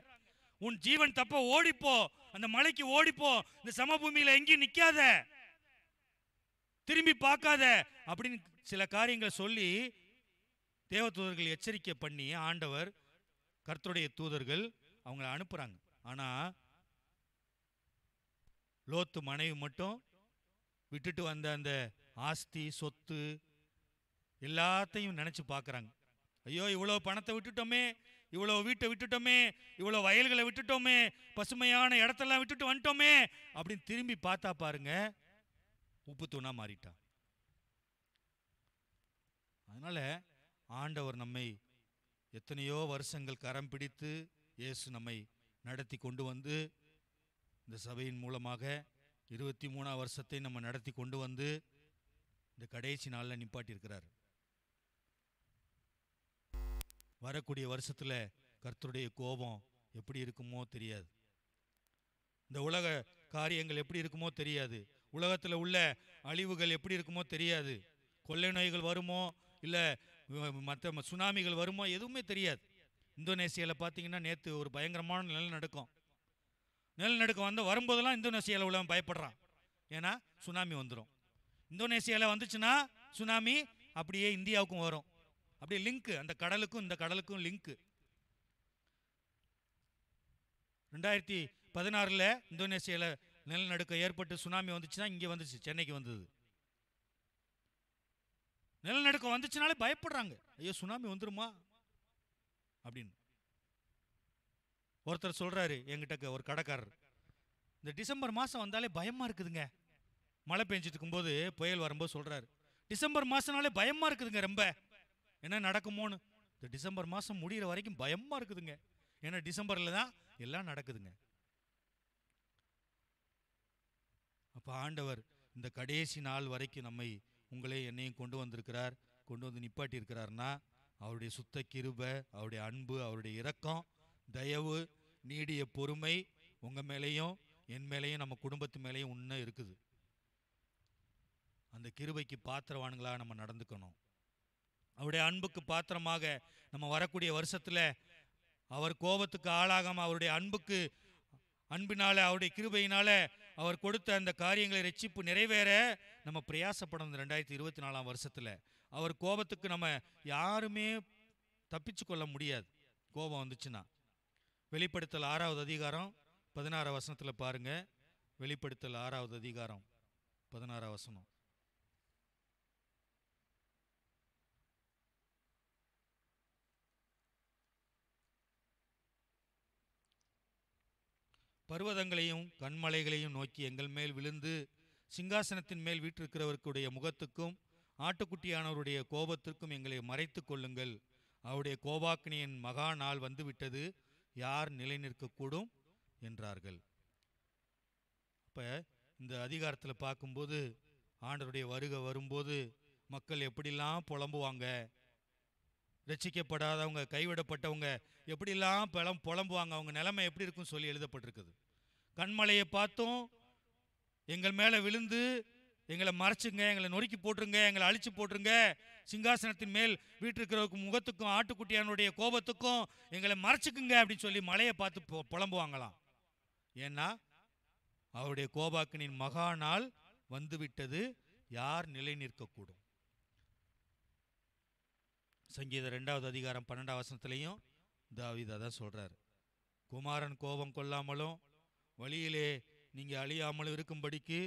[SPEAKER 1] உன் ஜீவன் தப்ப ஓடிப்போ, அந்த மலைக்கு ஓடிப்போ, இந்த சமபூமியில எங்கேயும் நிக்காத, திரும்பி பார்க்காத அப்படின்னு சில காரியங்களை சொல்லி தேவதூதர்கள் எச்சரிக்கை பண்ணி ஆண்டவர் கர்த்தருடைய தூதர்கள் அவங்களை அனுப்புறாங்க. ஆனா லோத்து மனைவி மட்டும் விட்டுட்டு வந்த அந்த ஆஸ்தி சொத்து எல்லாத்தையும் நினைச்சு பார்க்கறாங்க. ஐயோ, இவ்வளவு பணத்தை விட்டுட்டோமே, இவ்வளவு வீட்டை விட்டுட்டோமே, இவ்வளவு வயல்களை விட்டுட்டோமே, பசுமையான இடத்தெல்லாம் விட்டுட்டு வந்துட்டோமே அப்படின்னு திரும்பி பார்த்தா பாருங்க, உப்பு தூணா மாறிட்டான். அதனால ஆண்டவர் நம்மை எத்தனையோ வருஷங்கள் கரம் பிடித்து இயேசு நம்மை நடத்தி கொண்டு வந்து இந்த சபையின் மூலமாக 23ஆம் வருஷத்தை நம்ம நடத்தி கொண்டு வந்து இந்த கடைசி நாளில் நிப்பாட்டியிருக்கிறார். வரக்கூடிய வருஷத்தில் கர்த்தருடைய கோபம் எப்படி இருக்குமோ தெரியாது. இந்த உலக காரியங்கள் எப்படி இருக்குமோ தெரியாது. உலகத்தில் உள்ள அழிவுகள் எப்படி இருக்குமோ தெரியாது. கொள்ளை நோய்கள் வருமோ இல்லை மற்ற சுனாமிகள் வருமோ எதுவுமே தெரியாது. இந்தோனேசியாவில் பார்த்தீங்கன்னா நேற்று ஒரு பயங்கரமான நிலநடுக்கம் வரும்போதெல்லாம் இந்தோனேசியாவில் உள்ளவன் பயப்படுறான். ஏன்னா சுனாமி வந்துடும். இந்தோனேசியாவில் வந்துச்சுன்னா சுனாமி அப்படியே இந்தியாவுக்கும் வரும். அப்படியே லிங்க்கு, அந்த கடலுக்கும் இந்த கடலுக்கும் லிங்க்கு. 2016 இந்தோனேசியாவில் நிலநடுக்கம் ஏற்பட்டு சுனாமி வந்துச்சுன்னா இங்கே வந்துச்சு, சென்னைக்கு வந்தது. நிலநடுக்கம் வந்துச்சுனாலே பயப்படுறாங்க, ஐயோ சுனாமி வந்துருமா அப்படின்னு. ஒருத்தர் சொல்றாரு என்கிட்ட, ஒரு கடைக்காரர், இந்த டிசம்பர் மாதம் வந்தாலே பயமா இருக்குதுங்க. மழை பெஞ்சிட்டு இருக்கும்போது புயல் வரும்போது சொல்றாரு, டிசம்பர் மாதம்னாலே பயமா இருக்குதுங்க, ரொம்ப என்ன நடக்குமோன்னு. இந்த டிசம்பர் மாதம் முடிகிற வரைக்கும் பயமா இருக்குதுங்க, ஏன்னா டிசம்பரில் தான் எல்லாம் நடக்குதுங்க. அப்போ ஆண்டவர் இந்த கடைசி நாள் வரைக்கும் நம்மை உங்களே என்னையும் கொண்டு வந்திருக்கிறார், கொண்டு வந்து நிப்பாட்டி இருக்கிறார்னா அவருடைய சுத்த கிருபை, அவருடைய அன்பு, அவருடைய இரக்கம், தயவு, நீடிய பொறுமை உங்கள் மேலேயும் என் மேலேயும் நம்ம குடும்பத்து மேலேயும் இன்னும் இருக்குது. அந்த கிருபைக்கு பாத்திரவான்களாக நம்ம நடந்துக்கணும். அவருடைய அன்புக்கு பாத்திரமாக நம்ம வரக்கூடிய வருஷத்தில் அவர் கோபத்துக்கு ஆளாகாமல் அவருடைய அன்பினால அவருடைய கிருபையினால அவர் கொடுத்த அந்த காரியங்களை ரட்சிப்பு நிறைவேற நம்ம பிரயாசப்படணும். 2024 வருஷத்தில் அவர் கோபத்துக்கு நம்ம யாருமே தப்பிச்சு கொள்ள முடியாது. கோபம் வந்துச்சுன்னா வெளிப்படுத்தல் 6வது அதிகாரம் 16 வசனத்தில் பாருங்க. வெளிப்படுத்தல் 6வது அதிகாரம் 16 வசனம். பர்வதங்களையும் கண்மலைகளையும் நோக்கி எங்கள் மேல் விழுந்து சிங்காசனத்தின் மேல் வீற்றிருக்கிறவருடைய முகத்துக்கும் ஆட்டுக்குட்டியானவருடைய கோபத்திற்கும் எங்களை மறைத்து கொள்ளுங்கள். அவருடைய கோபாக்கினியின் மகா நாள் வந்துவிட்டது, யார் நிலை நிற்கக்கூடும் என்றார்கள். அப்போ இந்த அதிகாரத்தில் பார்க்கும்போது ஆண்டவருடைய வருகை வரும்போது மக்கள் எப்படிலாம் புலம்புவாங்க, ரட்சிக்கப்படாதவங்க, கைவிடப்பட்டவங்க எப்படிலாம் புலம்புவாங்க, அவங்க நிலைமை எப்படி இருக்குன்னு சொல்லி எழுதப்பட்டிருக்குது. கண்மலையை பார்த்தும் எங்கள் மேலே விழுந்து எங்களை மறைச்சுங்க, எங்களை நொறுக்கி போட்டுருங்க, எங்களை அழிச்சு போட்டுருங்க, சிங்காசனத்தின் மேல் வீட்டிருக்கிறவருக்கு முகத்துக்கும் ஆட்டுக்குட்டியானுடைய கோபத்துக்கும் எங்களை மறைச்சுக்குங்க அப்படின்னு சொல்லி மலையை பார்த்து புலம்புவாங்களாம். ஏன்னா அவருடைய கோபாக்கினின் மகா நாள் வந்துவிட்டது, யார் நிலை நிற்கக்கூடும். சங்கீதம் 2வது அதிகாரம் 12வது வசனத்திலையும் தாவீது அதான் சொல்றாரு, குமாரன் கோபம் கொள்ளாமலும் வழியிலே நீங்கள் அழியாமலும் இருக்கும்படிக்கு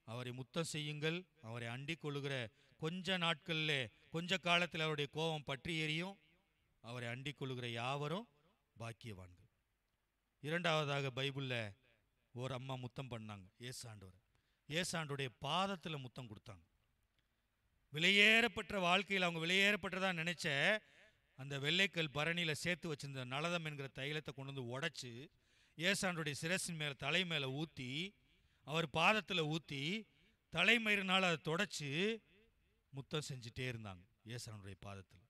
[SPEAKER 1] அவரை முத்தம் செய்யுங்கள். அவரை அண்டிக் கொள்ளுகிற கொஞ்ச நாட்களில் கொஞ்ச காலத்தில் அவருடைய கோபம் பற்றி எரியும். அவரை அண்டிக் கொள்ளுகிற யாவரும் பாக்கியவான்கள். 2வதாக பைபிளில் ஒரு அம்மா முத்தம் பண்ணாங்க ஏசாண்டவர். ஏசாண்டுடைய பாதத்தில் முத்தம் கொடுத்தாங்க. விலையேறப்பட்ட வாழ்க்கையில் அவங்க விலையேறப்பட்டதா நினைச்ச அந்த வெள்ளைக்கல் பரணியில் சேர்த்து வச்சிருந்த நலதம் என்கிற தைலத்தை கொண்டு வந்து உடைச்சு ஏசாண்டுடைய சிரசின் மேலே தலை மேலே ஊற்றி அவர் பாதத்தில் ஊற்றி தலைமயிரினால் அதை தொடச்சி முத்தம் செஞ்சுட்டே இருந்தாங்க ஏசாண்டுடைய பாதத்தில்.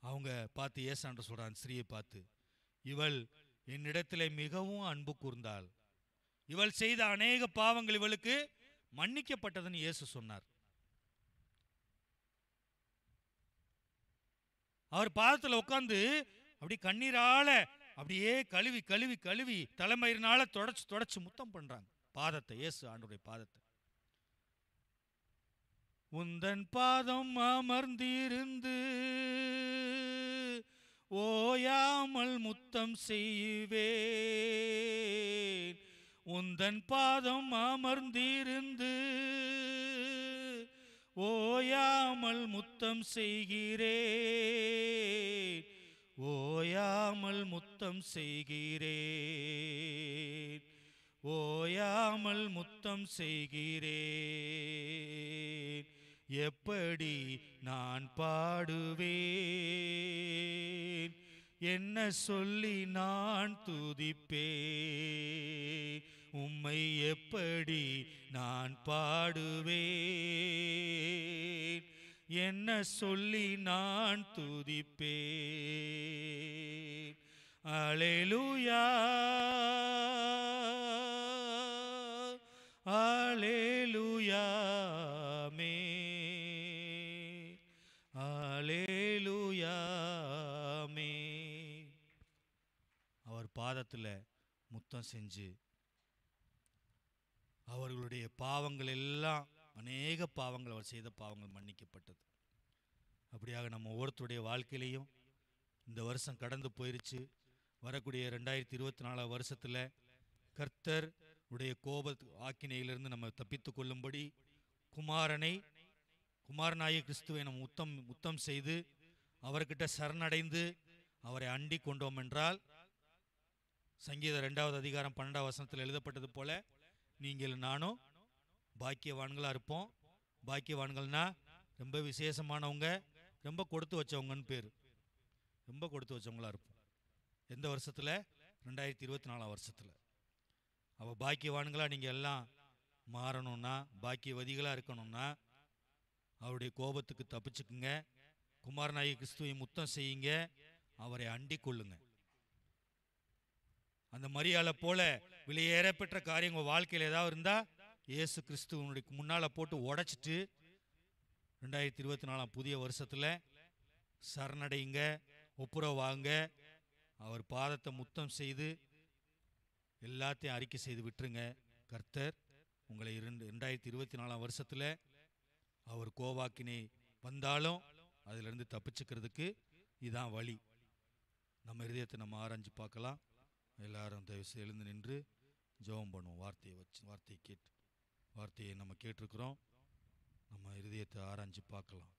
[SPEAKER 1] அவங்க பார்த்து ஏசாண்டு சொல்கிறான் ஸ்திரீயை பார்த்து, இவள் என்னிடத்தில் மிகவும் அன்பு கூர்ந்தாள், இவள் செய்த அநேக பாவங்கள் இவளுக்கு மன்னிக்கப்பட்டதுன்னு இயேசு சொன்னார். அவர் பாதத்தில் உட்காந்து அப்படி கண்ணீரால அப்படியே கழுவி கழுவி கழுவி தலைமயிரினால தொடச்சு தொடச்சு முத்தம் பண்றாங்க பாதத்தை, இயேசு ஆண்டவருடைய பாதத்தை. உந்தன் பாதம் அமர்ந்திருந்து ஓயாமல் முத்தம் செய்வேன், உந்தன் பாதம் அமர்ந்திருந்து ஓயாமல் முத்தம் செய்கிறேன், ஓயாமல் முத்தம் செய்கிறேன், ஓயாமல் முத்தம் செய்கிறேன். எப்படி நான் பாடுவேன், என்ன சொல்லி நான் துதிப்பேன், உம்மை எப்படி நான் பாடுவேன், என்ன சொல்லி நான் துதிப்பேன். அல்லேலூயா அல்லேலூயா ஆமென், அல்லேலூயா ஆமென். அவர் பாதத்தில் முத்தம் செஞ்சு அவர்களுடைய பாவங்கள் எல்லாம், அநேக பாவங்கள், அவர் செய்த பாவங்கள் மன்னிக்கப்பட்டது. அப்படியாக நம்ம ஒவ்வொருத்தருடைய வாழ்க்கையிலையும் இந்த வருஷம் கடந்து போயிருச்சு. வரக்கூடிய 2024 வருஷத்தில் கர்த்தர் உடைய கோப ஆக்கினையிலிருந்து நம்ம தப்பித்து கொள்ளும்படி குமாரனாகிய கிறிஸ்துவை நம்ம முத்தம் செய்து அவர்கிட்ட சரணடைந்து அவரை அண்டி கொண்டோம் என்றால், சங்கீதம் 2வது அதிகாரம் 12வது வசனத்தில் எழுதப்பட்டது போல நீங்கள் நானும் பாக்கியவான்களாக இருப்போம். பாக்கியவான்கள்னா ரொம்ப விசேஷமானவங்க, ரொம்ப கொடுத்து வச்சவங்கன்னு பேர். ரொம்ப கொடுத்து வச்சவங்களா இருப்போம். எந்த வருஷத்தில்? 2024 வருஷத்தில். அவள் பாக்கியவான்களாக நீங்கள் எல்லாம் மாறணும்னா, பாக்கியவதிகளாக இருக்கணும்னா, அவருடைய கோபத்துக்கு தப்பிச்சுக்குங்க. குமாரனாகிய கிறிஸ்துவை முத்தம் செய்யுங்க, அவரை அண்டிக் கொள்ளுங்க. அந்த மரியாதை போல விலையேற பெற்ற காரியம் உங்கள் வாழ்க்கையில் ஏதாவது இருந்தால் இயேசு கிறிஸ்துவனுடைய முன்னால் போட்டு உடைச்சிட்டு 2024 புதிய வருஷத்தில் சரணடைங்க, ஒப்புரவாங்க, அவர் பாதத்தை முத்தம் செய்து எல்லாத்தையும் அறிக்கை செய்து விட்டுருங்க. கர்த்தர் உங்களை 2024 வருஷத்தில் அவர் கோவாக்கினை வந்தாலும் அதிலிருந்து தப்பிச்சுக்கிறதுக்கு இதுதான் வழி. நம்ம இருதயத்தை நம்ம ஆராய்ஞ்சு பார்க்கலாம். எல்லாரும் தயவுசெய்து எழுந்து நின்று ஜெபம் பண்ணுவோம். வார்த்தையை நம்ம கேட்டிருக்கிறோம். நம்ம இருதயத்தை ஆராய்ஞ்சு பார்க்கலாம்.